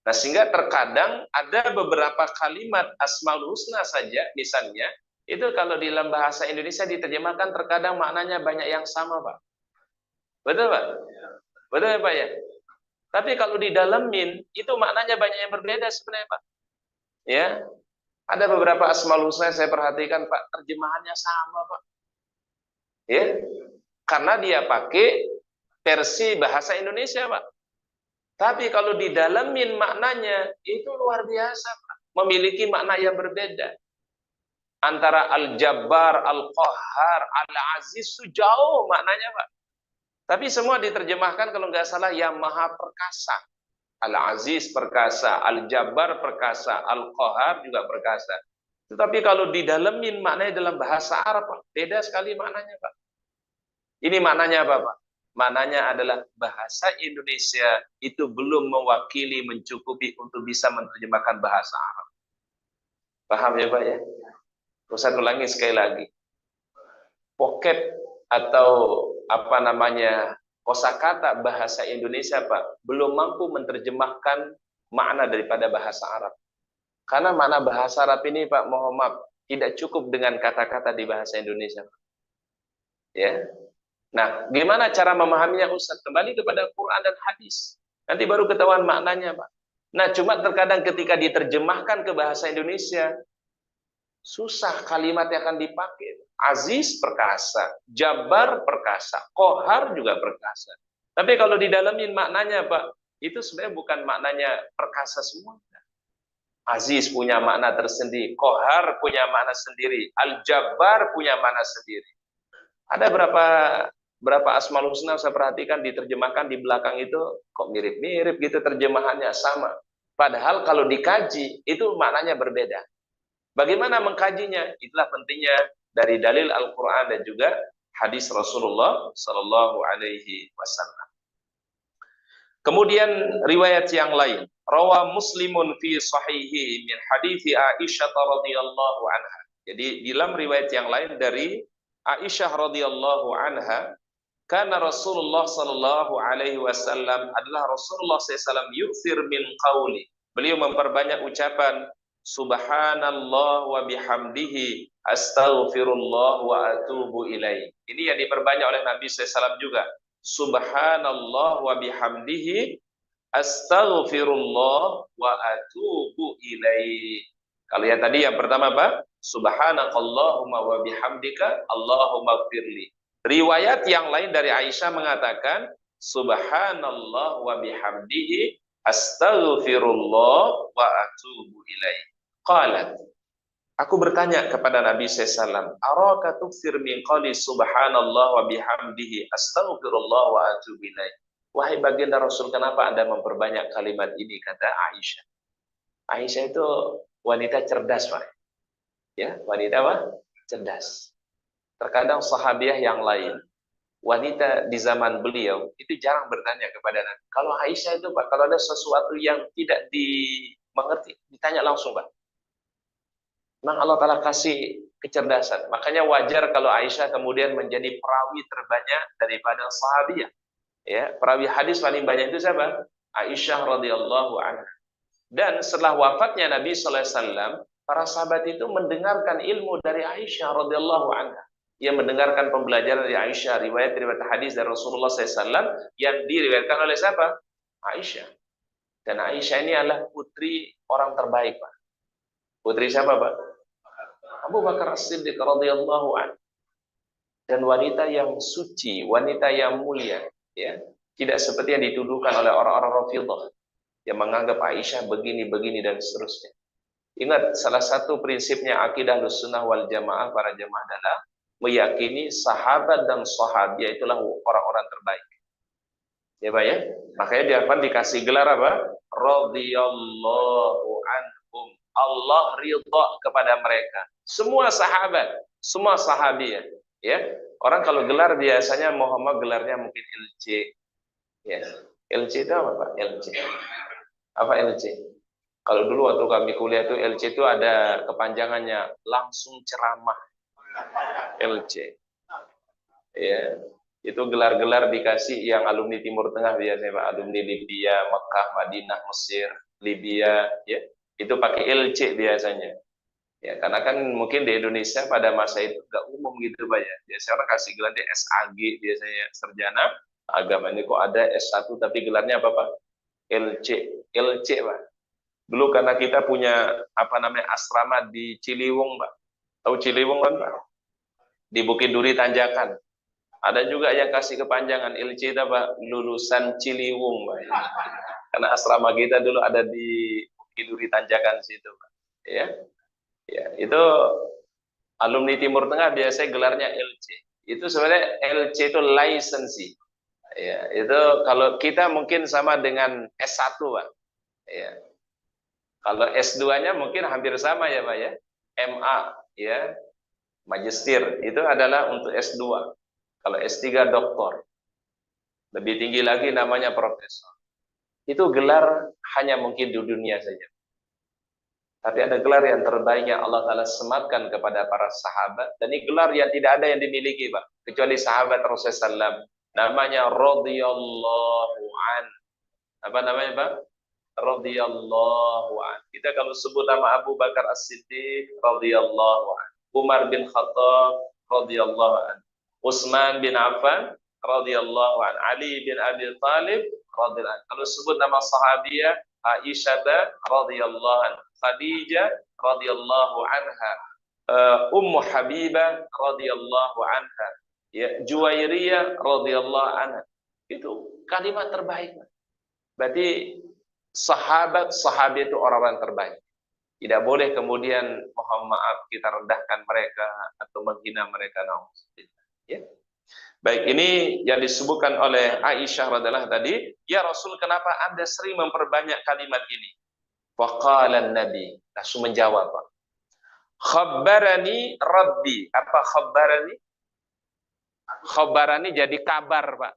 Nah, sehingga terkadang ada beberapa kalimat Asmaul Husna saja, misalnya, itu kalau di dalam bahasa Indonesia diterjemahkan terkadang maknanya banyak yang sama Pak. Betul Pak? Betul ya Pak ya? Tapi kalau didalemin, itu maknanya banyak yang berbeda sebenarnya Pak. Ya, ada beberapa Asmaul Husna saya perhatikan Pak, terjemahannya sama Pak. Ya, karena dia pakai versi bahasa Indonesia Pak. Tapi kalau didalemin maknanya, itu luar biasa Pak. Memiliki makna yang berbeda. Antara Al-Jabbar, Al-Qahhar, Al-Aziz itu jauh maknanya Pak. Tapi semua diterjemahkan kalau nggak salah yang maha perkasa. Al-Aziz perkasa, Al-Jabbar perkasa, Al-Qahhar juga perkasa. Tetapi kalau didalemin maknanya dalam bahasa Arab, Pak, beda sekali maknanya, Pak. Ini maknanya apa, Pak? Maknanya adalah bahasa Indonesia itu belum mewakili, mencukupi untuk bisa menerjemahkan bahasa Arab. Paham ya, Pak ya? Saya ulangi sekali lagi. Pocket atau apa namanya kosakata bahasa Indonesia Pak belum mampu menerjemahkan makna daripada bahasa Arab. Karena makna bahasa Arab ini Pak, mohon maaf, tidak cukup dengan kata-kata di bahasa Indonesia. Ya. Nah, gimana cara memahaminya Ustaz? Kembali kepada Quran dan hadis. Nanti baru ketahuan maknanya Pak. Nah, cuma terkadang ketika diterjemahkan ke bahasa Indonesia susah kalimat yang akan dipakai. Aziz perkasa, Jabbar perkasa, Qahhar juga perkasa. Tapi kalau didalemin maknanya Pak, itu sebenarnya bukan maknanya perkasa semua. Aziz punya makna tersendiri, Qahar punya makna sendiri, Al-Jabbar punya makna sendiri. Ada berapa Asmaul Husna saya perhatikan diterjemahkan di belakang itu kok mirip-mirip gitu terjemahannya sama. Padahal kalau dikaji itu maknanya berbeda. Bagaimana mengkajinya? Itulah pentingnya dari dalil Al-Qur'an dan juga hadis Rasulullah sallallahu alaihi wasallam. Kemudian riwayat yang lain, rawa Muslimun fi sahihi min hadithi Aisyah radhiyallahu anha. Jadi dalam riwayat yang lain dari Aisyah radhiyallahu anha, karena Rasulullah sallallahu alaihi wasallam adalah Rasulullah SAW yukthir min qauli. Beliau memperbanyak ucapan subhanallah wa bihamdihi astaghfirullah wa atubu ilaih. Ini yang diperbanyak oleh Nabi SAW juga. Subhanallah wa bihamdihi astaghfirullah wa atubu ilaih. Kalau yang tadi yang pertama apa? Subhanakallahumma wa bihamdika Allahumma gfirli. Riwayat yang lain dari Aisyah mengatakan subhanallah wa bihamdihi astaghfirullah wa atubu ilaih. Qalat, aku bertanya kepada Nabi SAW, araka tukthir min qali subhanallah wa bihamdihi astaghfirullah wa atubu ilaih. Wahai baginda Rasul, kenapa Anda memperbanyak kalimat ini, kata Aisyah. Aisyah itu wanita cerdas, Pak. Ya, wanita apa? Cerdas. Terkadang sahabiah yang lain, wanita di zaman beliau itu jarang bertanya kepada Nabi. Kalau Aisyah itu, Pak, kalau ada sesuatu yang tidak dimengerti, ditanya langsung, Pak. Memang Allah Ta'ala kasih kecerdasan. Makanya wajar kalau Aisyah kemudian menjadi perawi terbanyak daripada sahabiah. Ya, perawi hadis paling banyak itu siapa? Aisyah radhiyallahu anha. Dan setelah wafatnya Nabi sallallahu alaihi wasallam, para sahabat itu mendengarkan ilmu dari Aisyah radhiyallahu anha. Ia mendengarkan pembelajaran dari Aisyah, riwayat-riwayat hadis dari Rasulullah sallallahu alaihi wasallam yang diriwayatkan oleh siapa? Aisyah. Dan Aisyah ini adalah putri orang terbaik, Pak. Putri siapa, Pak? Abu Bakar As-Siddiq radhiyallahu anhu. Dan wanita yang suci, wanita yang mulia, ya. Tidak seperti yang dituduhkan oleh orang-orang Rafidhah yang menganggap Aisyah begini dan seterusnya. Ingat, salah satu prinsipnya akidah Ahlussunnah wal Jamaah, para jamaah adalah meyakini sahabat dan sahabiah itulah orang-orang terbaik. Ya, Pak ya. Makanya dia akan dikasih gelar apa? Radhiyallahu anhum. Allah ridha kepada mereka. Semua sahabat, semua sahabiah, ya. Orang kalau gelar biasanya Muhammad gelarnya mungkin LC. Ya. LC itu apa, Pak? LC. Apa LC? Kalau dulu waktu kami kuliah itu LC itu ada kepanjangannya langsung ceramah. LC. Ya. Itu gelar-gelar dikasih yang alumni Timur Tengah biasanya, Pak. Alumni Libya, Mekah, Madinah, Mesir, Libya, ya. Itu pakai LC biasanya. Ya, karena kan mungkin di Indonesia pada masa itu nggak umum gitu, Pak ya. Biasanya orang kasih gelar dia SAG biasanya, sarjana agama. Ini kok ada S1 tapi gelarnya apa, Pak? LC, LC, Pak. Dulu karena kita punya apa namanya asrama di Ciliwung, Pak. Tahu Ciliwung kan, Pak? Di Bukit Duri Tanjakan. Ada juga yang kasih kepanjangan LC itu, Pak, lulusan Ciliwung, Pak. Karena asrama kita dulu ada di Bukit Duri Tanjakan situ, Pak. Ya. Ya, itu alumni Timur Tengah biasanya gelarnya LC. Itu sebenarnya LC itu lisensi. Ya, itu kalau kita mungkin sama dengan S1, Pak. Ya. Kalau S2-nya mungkin hampir sama ya, Pak ya. MA, ya. Magister itu adalah untuk S2. Kalau S3 doktor. Lebih tinggi lagi namanya profesor. Itu gelar hanya mungkin di dunia saja. Tapi ada gelar yang terbaiknya Allah Ta'ala sematkan kepada para sahabat. Dan ini gelar yang tidak ada yang dimiliki, Pak. Kecuali sahabat Rasulullah SAW. Namanya radhiyallahu an. Apa namanya, Pak? Radhiyallahu an. Kita kalau sebut nama Abu Bakar As-Siddiq, radhiyallahu an. Umar bin Khattab, radhiyallahu an. Utsman bin Affan, radhiyallahu an. Ali bin Abi Thalib, radhiyallahu an. Kalau sebut nama sahabiah, Aisyah radhiyallahu an. Khadijah radhiyallahu anha, Ummu Habibah radhiyallahu anha, ya, Juwairiyah radhiyallahu anha. Itu kalimat terbaik. Berarti sahabat itu orang-orang terbaik. Tidak boleh kemudian mohon maaf kita rendahkan mereka atau menghina mereka. Ya. Baik, ini yang disebutkan oleh Aisyah radhiallahu tadi, ya Rasul, kenapa Anda sering memperbanyak kalimat ini? Faqala Nabi, langsung menjawab, Pak. Khabbarani Rabbi. Apa khabbarani? Khabbarani jadi kabar, Pak.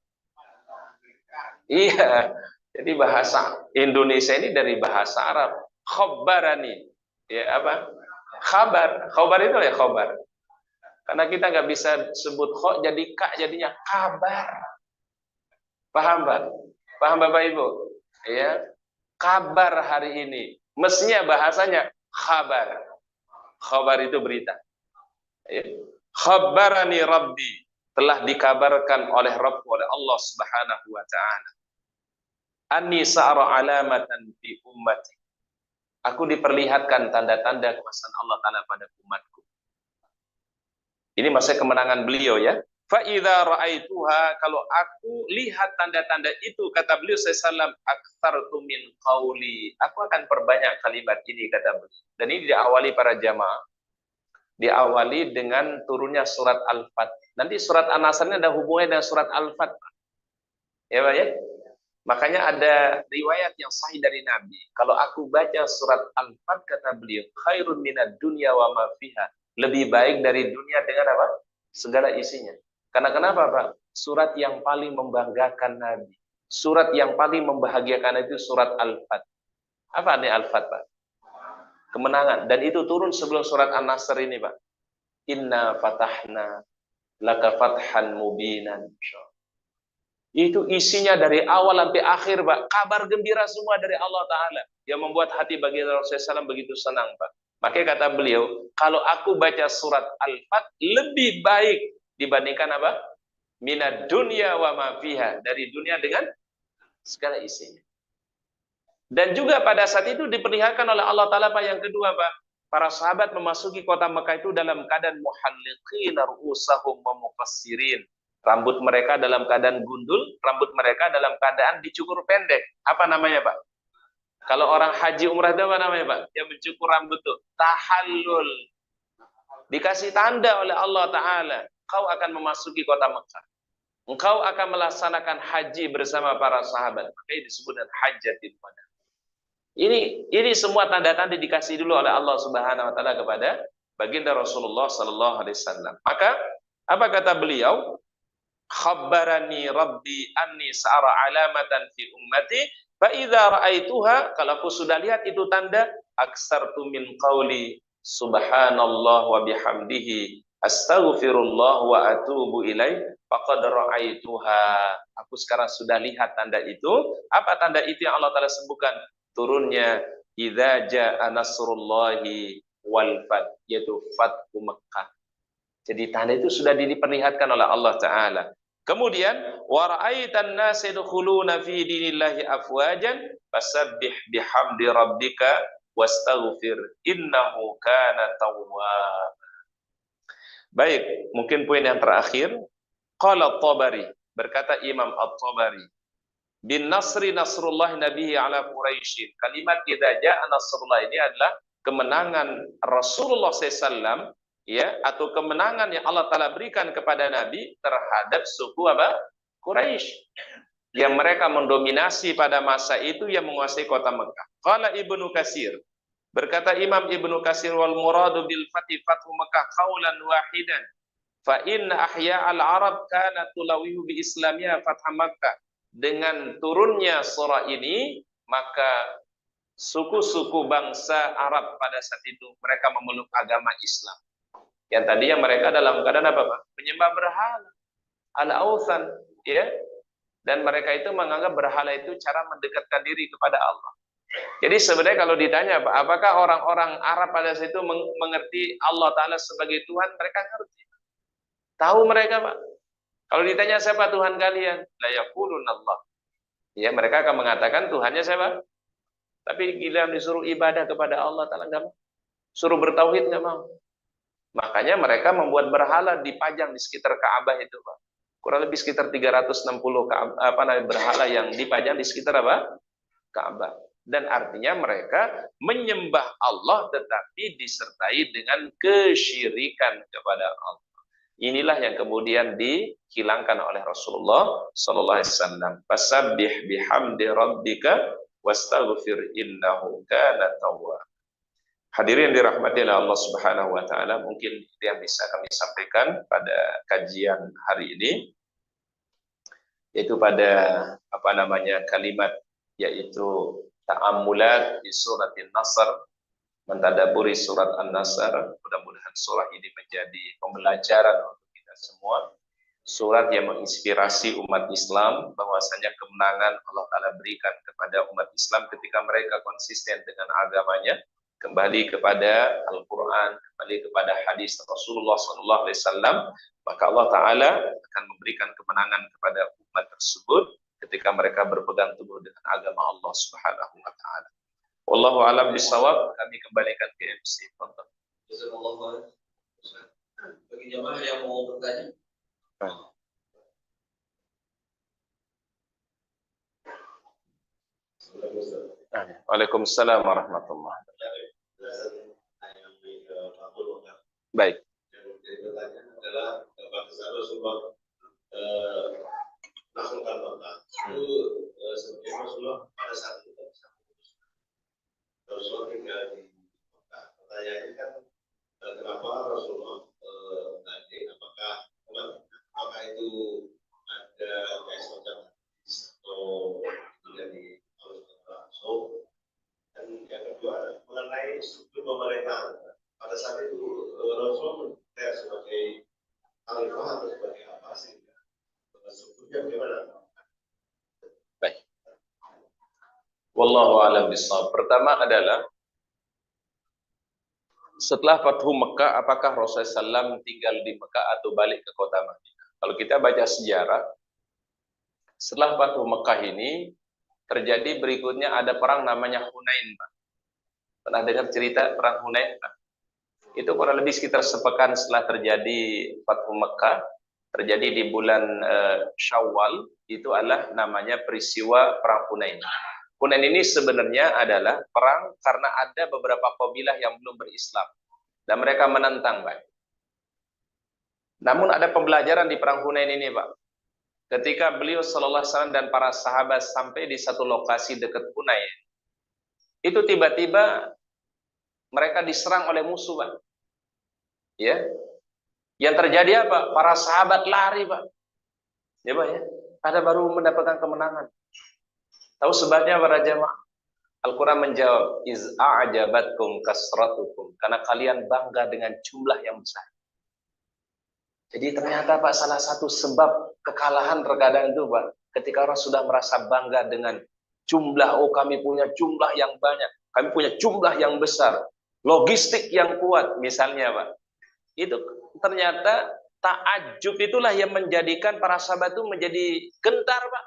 Iya, jadi bahasa Indonesia ini dari bahasa Arab. Khabbarani. Ya, apa? Khabar. Khabar itu ya khabar. Karena kita nggak bisa sebut kho jadi ka, jadinya kabar. Paham, Pak? Paham Bapak Ibu? Ya. Kabar hari ini. Mestinya bahasanya khabar. Khabar itu berita. Ya. Khabarani Rabbi. Telah dikabarkan oleh Rabb, oleh Allah Subhanahu wa taala. Anni sa'ara alamatan fi ummati. Aku diperlihatkan tanda-tanda kekuasaan Allah Ta'ala pada umatku. Ini masa kemenangan beliau ya. Fa'idha ra'aituha, kalau aku lihat tanda-tanda itu, kata beliau SAW, aktsartu min qawli. Aku akan perbanyak kalimat ini, kata beliau. Dan ini diawali para jamaah. Diawali dengan turunnya surat Al-Fat. Nanti surat An-Nasr ini ada hubungannya dengan surat Al-Fat. Ya Pak ya? Makanya ada riwayat yang sahih dari Nabi. Kalau aku baca surat Al-Fat, kata beliau, khairun minad dunya wa ma fiha. Lebih baik dari dunia dengan apa? Segala isinya. Karena kenapa, Pak? Surat yang paling membanggakan Nabi. Surat yang paling membahagiakan itu surat Al-Fat. Apa artinya Al-Fat, Pak? Kemenangan. Dan itu turun sebelum surat An-Nasr ini, Pak. Inna fatahna laka fathan mubinan. Itu isinya dari awal sampai akhir, Pak. Kabar gembira semua dari Allah Ta'ala. Yang membuat hati bagi Rasulullah SAW begitu senang, Pak. Makanya kata beliau, kalau aku baca surat Al-Fat, lebih baik dibandingkan apa? Minad dunya wa ma fiha. Dari dunia dengan segala isinya. Dan juga pada saat itu diperlihatkan oleh Allah Ta'ala, Pak, yang kedua, Pak. Para sahabat memasuki kota Mekah itu dalam keadaan muhalliqin ru'usahum wa muqassirin. Rambut mereka dalam keadaan gundul, rambut mereka dalam keadaan dicukur pendek. Apa namanya, Pak? Kalau orang haji umrah itu apa namanya, Pak? Yang mencukur rambut itu tahallul. Dikasih tanda oleh Allah Ta'ala, kau akan memasuki kota Mekah. Engkau akan melaksanakan haji bersama para sahabat. Makanya disebut dengan hajjatul wada. Ini semua tanda-tanda dikasih dulu oleh Allah Subhanahu wa taala kepada baginda Rasulullah sallallahu alaihi wasallam. Maka apa kata beliau? Khabbarani Rabbi anni sa'ara alamatan fi ummati fa idza ra'aituha, kalau aku sudah lihat itu tanda, aksartu min qauli subhanallah wa bihamdihi astaghfirullah wa atubu ilaih faqad ra'aituha. Aku sekarang sudah lihat tanda itu. Apa tanda itu yang Allah Ta'ala sebutkan? Turunnya idza jaa nasrullahi wal fath, yaitu fathu Makkah. Jadi tanda itu sudah diperlihatkan oleh Allah Ta'ala. Kemudian wa ra'aitan nas yadkhuluna fi dinillahi afwajan fasabbih bihamdi rabbika wastaghfir innahu kana tawwab. Baik, mungkin poin yang terakhir. Qala At-Tabari, berkata Imam At-Tabari, bin nasri nasrullah nabihi ala Quraisy. Kalimat idza jaa nasrullah ini adalah kemenangan Rasulullah SAW, ya, atau kemenangan yang Allah Ta'ala berikan kepada Nabi terhadap suku apa? Quraisy, yang mereka mendominasi pada masa itu, yang menguasai kota Mekah. Qala Ibnu Katsir, berkata Imam Ibnu Katsir, wal muradu bil fatih fathu Mekah qaulan wahidan fa in ahya al arab kana tulawihu bi islamiyah fath Makkah. Dengan turunnya surah ini, maka suku-suku bangsa Arab pada saat itu mereka memeluk agama Islam. Yang tadinya mereka dalam keadaan apa, Pak? Menyembah berhala, al-authan, ya. Dan mereka itu menganggap berhala itu cara mendekatkan diri kepada Allah. Jadi sebenarnya kalau ditanya, Pak, apakah orang-orang Arab pada saat itu mengerti Allah Ta'ala sebagai Tuhan? Mereka ngerti. Tahu mereka, Pak. Kalau ditanya siapa Tuhan kalian? La yaqulun Allah. Ya, mereka akan mengatakan Tuhannya siapa? Tapi gila disuruh ibadah kepada Allah Ta'ala enggak mau. Suruh bertauhid enggak mau. Makanya mereka membuat berhala dipajang di sekitar Ka'bah itu, Pak. Kurang lebih sekitar 360 berhala yang dipajang di sekitar apa? Ka'bah. Dan artinya mereka menyembah Allah tetapi disertai dengan kesyirikan kepada Allah. Inilah yang kemudian dihilangkan oleh Rasulullah sallallahu alaihi wasallam. Fasabbih bihamdi rabbika wastaghfir innahu kana tawwab. Hadirin yang dirahmati oleh Allah Subhanahu wa taala, mungkin itu yang bisa kami sampaikan pada kajian hari ini, yaitu pada kalimat, yaitu ta'ammulat di surat An-Nasr, mentadaburi surat An-Nasr. Mudah-mudahan surah ini menjadi pembelajaran untuk kita semua, surat yang menginspirasi umat Islam bahwasanya kemenangan Allah Ta'ala berikan kepada umat Islam ketika mereka konsisten dengan agamanya, kembali kepada Al-Quran, kembali kepada hadis Rasulullah SAW, maka Allah Ta'ala akan memberikan kemenangan kepada umat tersebut ketika mereka berpegang teguh dengan agama Allah Subhanahu wa taala. Wallahu a'lam bishawab. Kami kembalikan ke MC. Bagi jamaah yang mau bertanya. Waalaikumsalam warahmatullahi wabarakatuh. Baik. Jadi pertanyaan adalah bangsa Rasulullah melakukan Mekah itu seperti Rasulullah pada saat itu Rasulullah tinggal di Mekah. Pertanyaannya kan kenapa Rasulullah nanti apakah itu ada kayak semacam atau dari Allah Subhanahu. Dan yang kedua mengenai struktur pemerintahan pada saat itu Rasulullah sebagai khalifah atau sebagai apa sih? Baik. Wallahu a'lam bishawab. Pertama adalah setelah Fathu Mekah, apakah Rasulullah SAW tinggal di Mekah atau balik ke kota Madinah? Kalau kita baca sejarah, setelah Fathu Mekah ini terjadi berikutnya ada perang namanya Hunain, Pak. Pernah dengar cerita perang Hunain, Pak? Itu kurang lebih sekitar sepekan setelah terjadi Fathu Mekah. Terjadi di bulan Syawal, itu adalah namanya peristiwa perang Hunain. Hunain ini sebenarnya adalah perang karena ada beberapa kabilah yang belum berislam dan mereka menentang, Pak. Namun ada pembelajaran di perang Hunain ini, Pak. Ketika beliau sallallahu alaihi wasallam dan para sahabat sampai di satu lokasi dekat Hunain, itu tiba-tiba mereka diserang oleh musuh, Pak. Ya. Yang terjadi apa? Para sahabat lari, Pak. Ya, Pak ya. Ada baru mendapatkan kemenangan. Tahu sebabnya para jamaah? Al-Quran menjawab, iz a'jabatkum kasratukum, karena kalian bangga dengan jumlah yang besar. Jadi ternyata, Pak, salah satu sebab kekalahan terkadang itu, Pak, ketika orang sudah merasa bangga dengan jumlah, oh kami punya jumlah yang banyak, kami punya jumlah yang besar, logistik yang kuat, misalnya, Pak. Itu ternyata ta'ajub itulah yang menjadikan para sahabat itu menjadi gentar, Pak.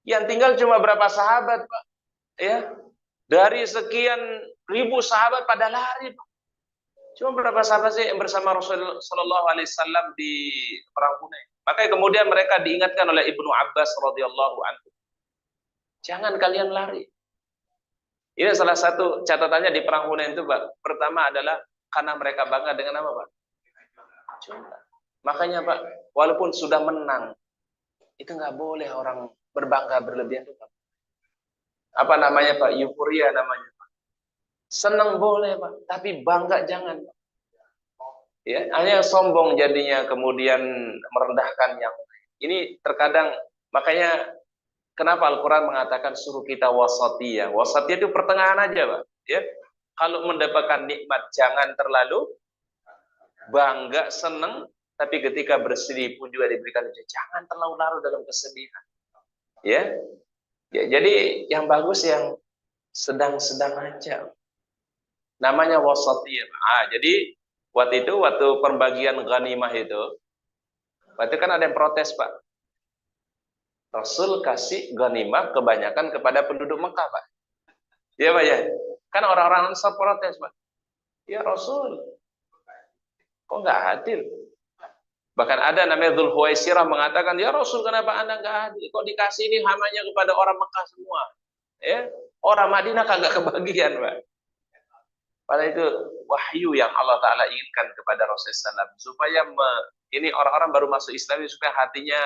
Yang tinggal cuma berapa sahabat, Pak? Ya, dari sekian ribu sahabat pada lari, Pak. Cuma berapa sahabat sih yang bersama Rasulullah Sallallahu Alaihi Wasallam di perang Hunain. Makanya kemudian mereka diingatkan oleh Ibnu Abbas radhiyallahu anhu, jangan kalian lari. Ini salah satu catatannya di perang Hunain itu, Pak. Pertama adalah karena mereka bangga dengan apa, Pak? Jumlah. Makanya, Pak, walaupun sudah menang, itu nggak boleh orang berbangga berlebihan, Pak. Apa namanya, Pak? Euforia namanya, Pak. Senang boleh, Pak, tapi bangga jangan, Pak. Ya, hanya sombong jadinya, kemudian merendahkan yang ini terkadang. Makanya kenapa Al-Quran mengatakan suruh kita wasatiyah. Wasatiyah itu pertengahan aja, Pak. Ya, kalau mendapatkan nikmat jangan terlalu bangga, senang, tapi ketika bersedih pun juga diberikan, jangan terlalu larut dalam kesedihan. Ya, jadi yang bagus yang sedang-sedang aja. Namanya wasatiyah. Jadi waktu perbagian ghanimah itu, waktu kan ada yang protes, Pak. Rasul kasih ghanimah kebanyakan kepada penduduk Mekah, Pak. Ya, Pak ya. Kan orang-orang Ansar protes, Pak. Ya Rasul, kok nggak adil? Bahkan ada namanya Dzul Huwaisirah mengatakan, ya Rasul, kenapa Anda nggak adil? Kok dikasih ini hamanya kepada orang Mekah semua? Ya, orang Madinah kagak kebagian, Pak. Padahal itu wahyu yang Allah Ta'ala inginkan kepada Rasulullah SAW. Supaya ini orang-orang baru masuk Islam supaya hatinya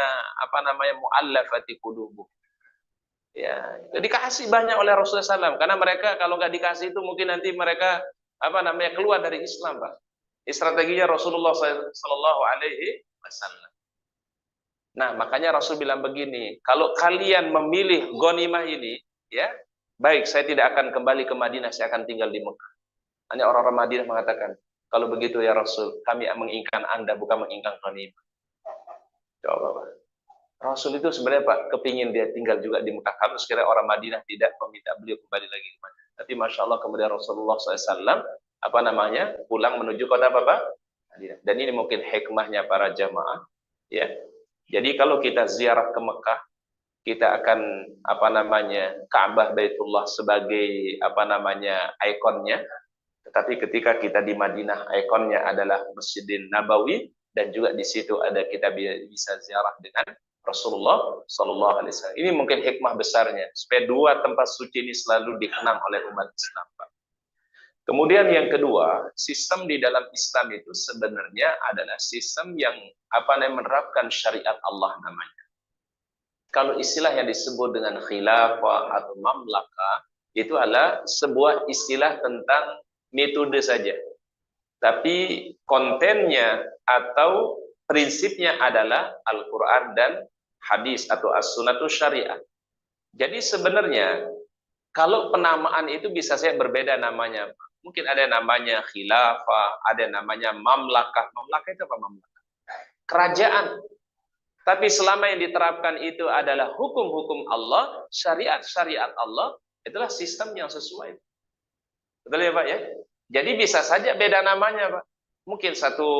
mu'allafati qulubuh. Ya, dikasih banyak oleh Rasulullah SAW. Karena mereka kalau nggak dikasih itu mungkin nanti mereka keluar dari Islam, Pak. Strateginya Rasulullah Sallallahu Alaihi Wasallam. Nah, makanya Rasul bilang begini, kalau kalian memilih ghanimah ini, ya, baik, saya tidak akan kembali ke Madinah, saya akan tinggal di Mekah. Hanya orang-orang Madinah mengatakan, kalau begitu ya Rasul, kami menginginkan Anda, bukan menginginkan ghanimah. Coba, Pak. Rasul itu sebenarnya Pak, kepingin dia tinggal juga di Mekah. Kalau sekiranya orang Madinah tidak meminta beliau kembali lagi ke Madinah. Tapi Masya Allah kemudian Rasulullah SAW, pulang menuju kota apa, Pak? Madinah. Dan ini mungkin hikmahnya para jamaah, ya. Jadi kalau kita ziarah ke Mekah, kita akan Ka'bah Baitullah sebagai ikonnya. Tetapi ketika kita di Madinah, ikonnya adalah Masjidin Nabawi, dan juga di situ kita bisa ziarah dengan Rasulullah Sallallahu Alaihi Wasallam. Ini mungkin hikmah besarnya supaya dua tempat suci ini selalu dikenang oleh umat Islam, Pak. Kemudian yang kedua, sistem di dalam Islam itu sebenarnya adalah sistem yang menerapkan syariat Allah namanya. Kalau istilah yang disebut dengan khilafah atau mamlakah, itu adalah sebuah istilah tentang metode saja. Tapi kontennya atau prinsipnya adalah Al-Quran dan hadis atau as-sunnatu syariah. Jadi sebenarnya kalau penamaan itu bisa saya berbeda namanya. Mungkin ada namanya khilafah, ada namanya mamlakah. Mamlakah itu apa mamlakah? Kerajaan. Tapi selama yang diterapkan itu adalah hukum-hukum Allah, syariat-syariat Allah, itulah sistem yang sesuai. Betul ya Pak ya? Jadi bisa saja beda namanya Pak. Mungkin satu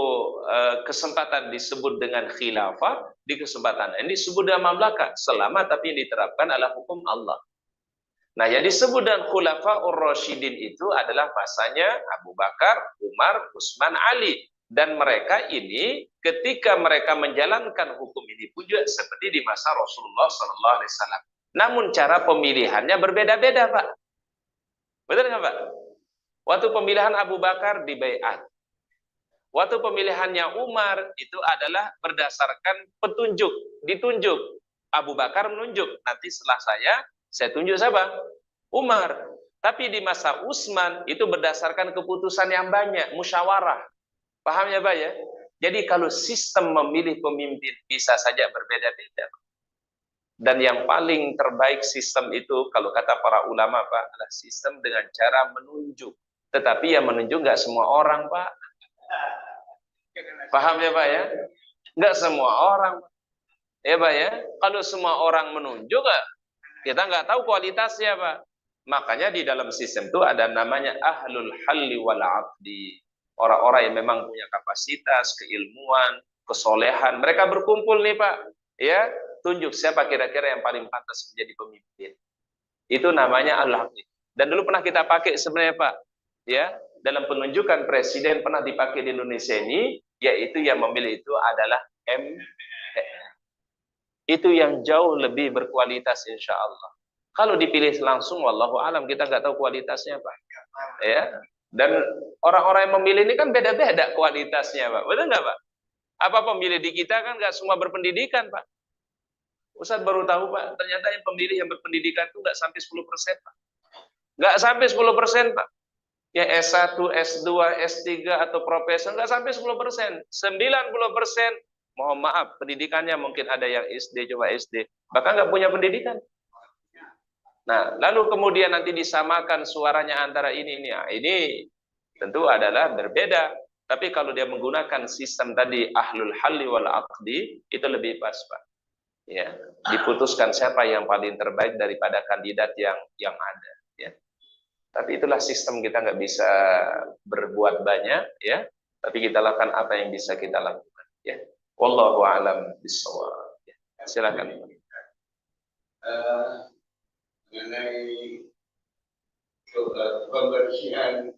kesempatan disebut dengan khilafah, di kesempatan ini disebut dengan mamlakah. Selama tapi yang diterapkan adalah hukum Allah. Nah, yang disebut dengan Khulafaur Rasyidin itu adalah masanya Abu Bakar, Umar, Utsman, Ali. Dan mereka ini ketika mereka menjalankan hukum ini pun juga seperti di masa Rasulullah SAW. Namun cara pemilihannya berbeda-beda, Pak. Betul nggak, Pak? Waktu pemilihan Abu Bakar di Bai'at. Waktu pemilihannya Umar itu adalah berdasarkan petunjuk, ditunjuk. Abu Bakar menunjuk, nanti setelah saya tunjuk siapa? Umar. Tapi di masa Utsman itu berdasarkan keputusan yang banyak, musyawarah. Paham ya Pak ya? Jadi kalau sistem memilih pemimpin bisa saja berbeda-beda. Dan yang paling terbaik sistem itu kalau kata para ulama Pak adalah sistem dengan cara menunjuk. Tetapi yang menunjuk nggak semua orang Pak. Paham ya Pak ya? Nggak semua orang. Ya Pak ya? Kalau semua orang menunjuk kita nggak tahu kualitasnya Pak. Makanya di dalam sistem itu ada namanya ahlul halli wal aqdi. Orang-orang yang memang punya kapasitas, keilmuan, kesolehan. Mereka berkumpul nih Pak. Ya, tunjuk siapa kira-kira yang paling pantas menjadi pemimpin. Itu namanya ahlul aqdi. Dan dulu pernah kita pakai sebenarnya Pak. Ya, dalam penunjukan presiden pernah dipakai di Indonesia ini, yaitu yang memilih itu adalah MPR. Itu yang jauh lebih berkualitas insya Allah. Kalau dipilih langsung, wallahu alam, kita nggak tahu kualitasnya Pak. Ya, dan orang-orang yang memilih ini kan beda-beda kualitasnya Pak. Betul nggak Pak? Apa pemilih di kita kan nggak semua berpendidikan Pak. Ustaz baru tahu Pak, ternyata yang pemilih yang berpendidikan itu nggak sampai 10% Pak. Nggak sampai 10% Pak. Yang S1, S2, S3 atau profesor nggak sampai 10%. 90%, mohon maaf, pendidikannya mungkin ada yang SD, coba SD. Bahkan nggak punya pendidikan. Nah, lalu kemudian nanti disamakan suaranya antara ini. Nah, ini tentu adalah berbeda. Tapi kalau dia menggunakan sistem tadi ahlul halli wal aqdi, itu lebih pas, Pak. Ya, diputuskan siapa yang paling terbaik daripada kandidat yang ada. Ya. Tapi itulah sistem, kita nggak bisa berbuat banyak, ya. Tapi kita lakukan apa yang bisa kita lakukan. Ya. Wallahu a'lam bishawab. Ya. Silakan. Mengenai pembersihan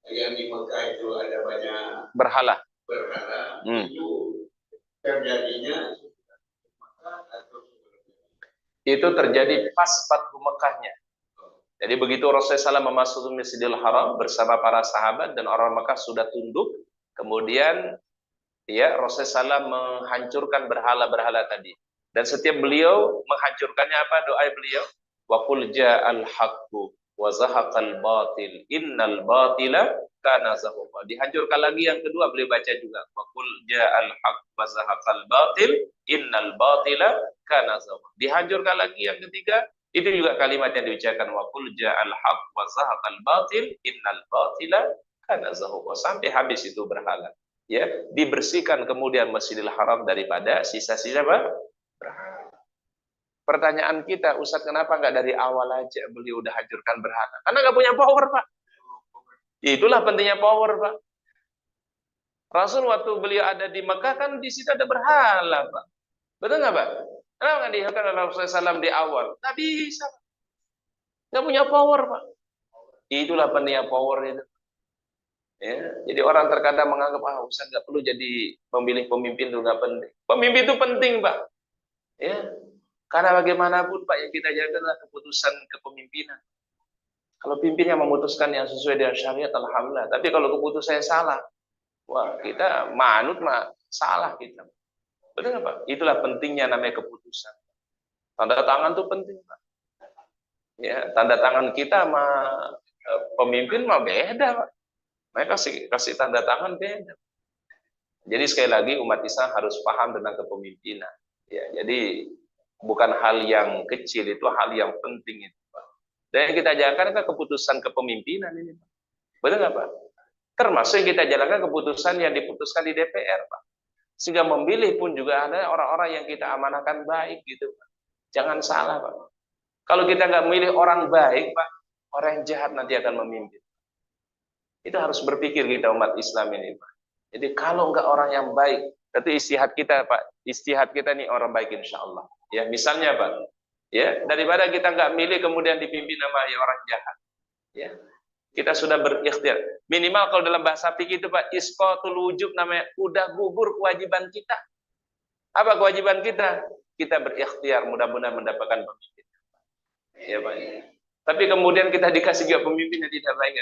yang di Mekah itu ada banyak berhala. Itu terjadinya Itu terjadi pas Fathu Mekahnya. Jadi begitu Rasulullah SAW memasuki Masjidil Haram bersama para sahabat dan orang Mekah sudah tunduk, kemudian ya Rasulullah SAW menghancurkan berhala-berhala tadi. Dan setiap beliau menghancurkannya apa doa beliau? Wa qul ja'al haqqu wa zahaqal batil innal batila kana zahuqa. Dihancurkan lagi yang kedua beliau baca juga wa qul ja'al haqqu wa zahaqal batil innal batila kana zahuqa. Dihancurkan lagi yang ketiga, itu juga kalimat yang diucapkan wa qul ja'al haqq wa zahaqal batil innal batila kana zahuqa, sampai habis itu berhala. Ya, dibersihkan kemudian Masjidil Haram daripada sisa-sisa berhala. Pertanyaan kita, Ustaz, kenapa nggak dari awal aja beliau udah hancurkan berhala? Karena nggak punya power, Pak. Itulah pentingnya power, Pak. Rasul waktu beliau ada di Mekah kan di situ ada berhala, Pak. Betul nggak, Pak? Kenapa nggak dihilangkan oleh Rasulullah SAW di awal? Nggak bisa. Nggak punya power, Pak. Itulah pentingnya power itu. Ya, jadi orang terkadang menganggap Ustaz nggak perlu jadi memilih pemimpin itu nggak penting. Pemimpin itu penting, Pak. Ya, karena bagaimanapun Pak yang kita jaga adalah keputusan kepemimpinan. Kalau pimpinnya memutuskan yang sesuai dengan syariat, alhamdulillah. Tapi kalau keputusannya salah, wah kita manut mah salah kita. Betul nggak Pak? Itulah pentingnya namanya keputusan. Tanda tangan itu penting Pak. Ya, tanda tangan kita sama pemimpin mah beda Pak. Mereka kasih tanda tangan beda. Jadi sekali lagi umat Islam harus paham tentang kepemimpinan. Ya, jadi bukan hal yang kecil, itu hal yang penting itu Pak. Dan yang kita jalankan kan keputusan kepemimpinan ini Pak. Betul nggak Pak? Termasuk yang kita jalankan keputusan yang diputuskan di DPR Pak. Sehingga memilih pun juga ada orang-orang yang kita amanahkan baik gitu Pak. Jangan salah Pak. Kalau kita nggak memilih orang baik Pak, orang yang jahat nanti akan memimpin. Itu harus berpikir kita umat Islam ini Pak. Jadi kalau nggak orang yang baik, itu istihad kita Pak. Istihad kita nih orang baik insya Allah. Ya misalnya Pak, ya daripada kita nggak milih kemudian dipimpin sama orang jahat. Ya, kita sudah berikhtiar. Minimal kalau dalam bahasa fikih itu Pak, isqatul wujub namanya, udah gugur kewajiban kita. Apa kewajiban kita? Kita berikhtiar, mudah-mudahan mendapatkan pemimpin. Ya Pak. Tapi kemudian kita dikasih juga pemimpin yang tidak baik,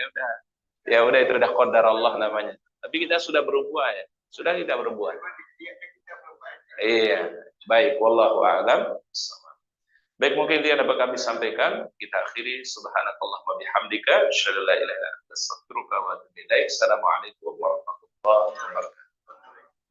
ya udah itu udah qadar Allah namanya. Tapi kita sudah berubah ya. Sudah kita berubah. Iya, baik. Wallahu a'lam. Baik, mungkin itu yang dapat kami sampaikan. Kita akhiri. Subhanakallah wa bihamdika. Asyhadu an la ilaha illa anta astaghfiruka wa atubu ilaik. Assalamualaikum warahmatullahi wabarakatuh.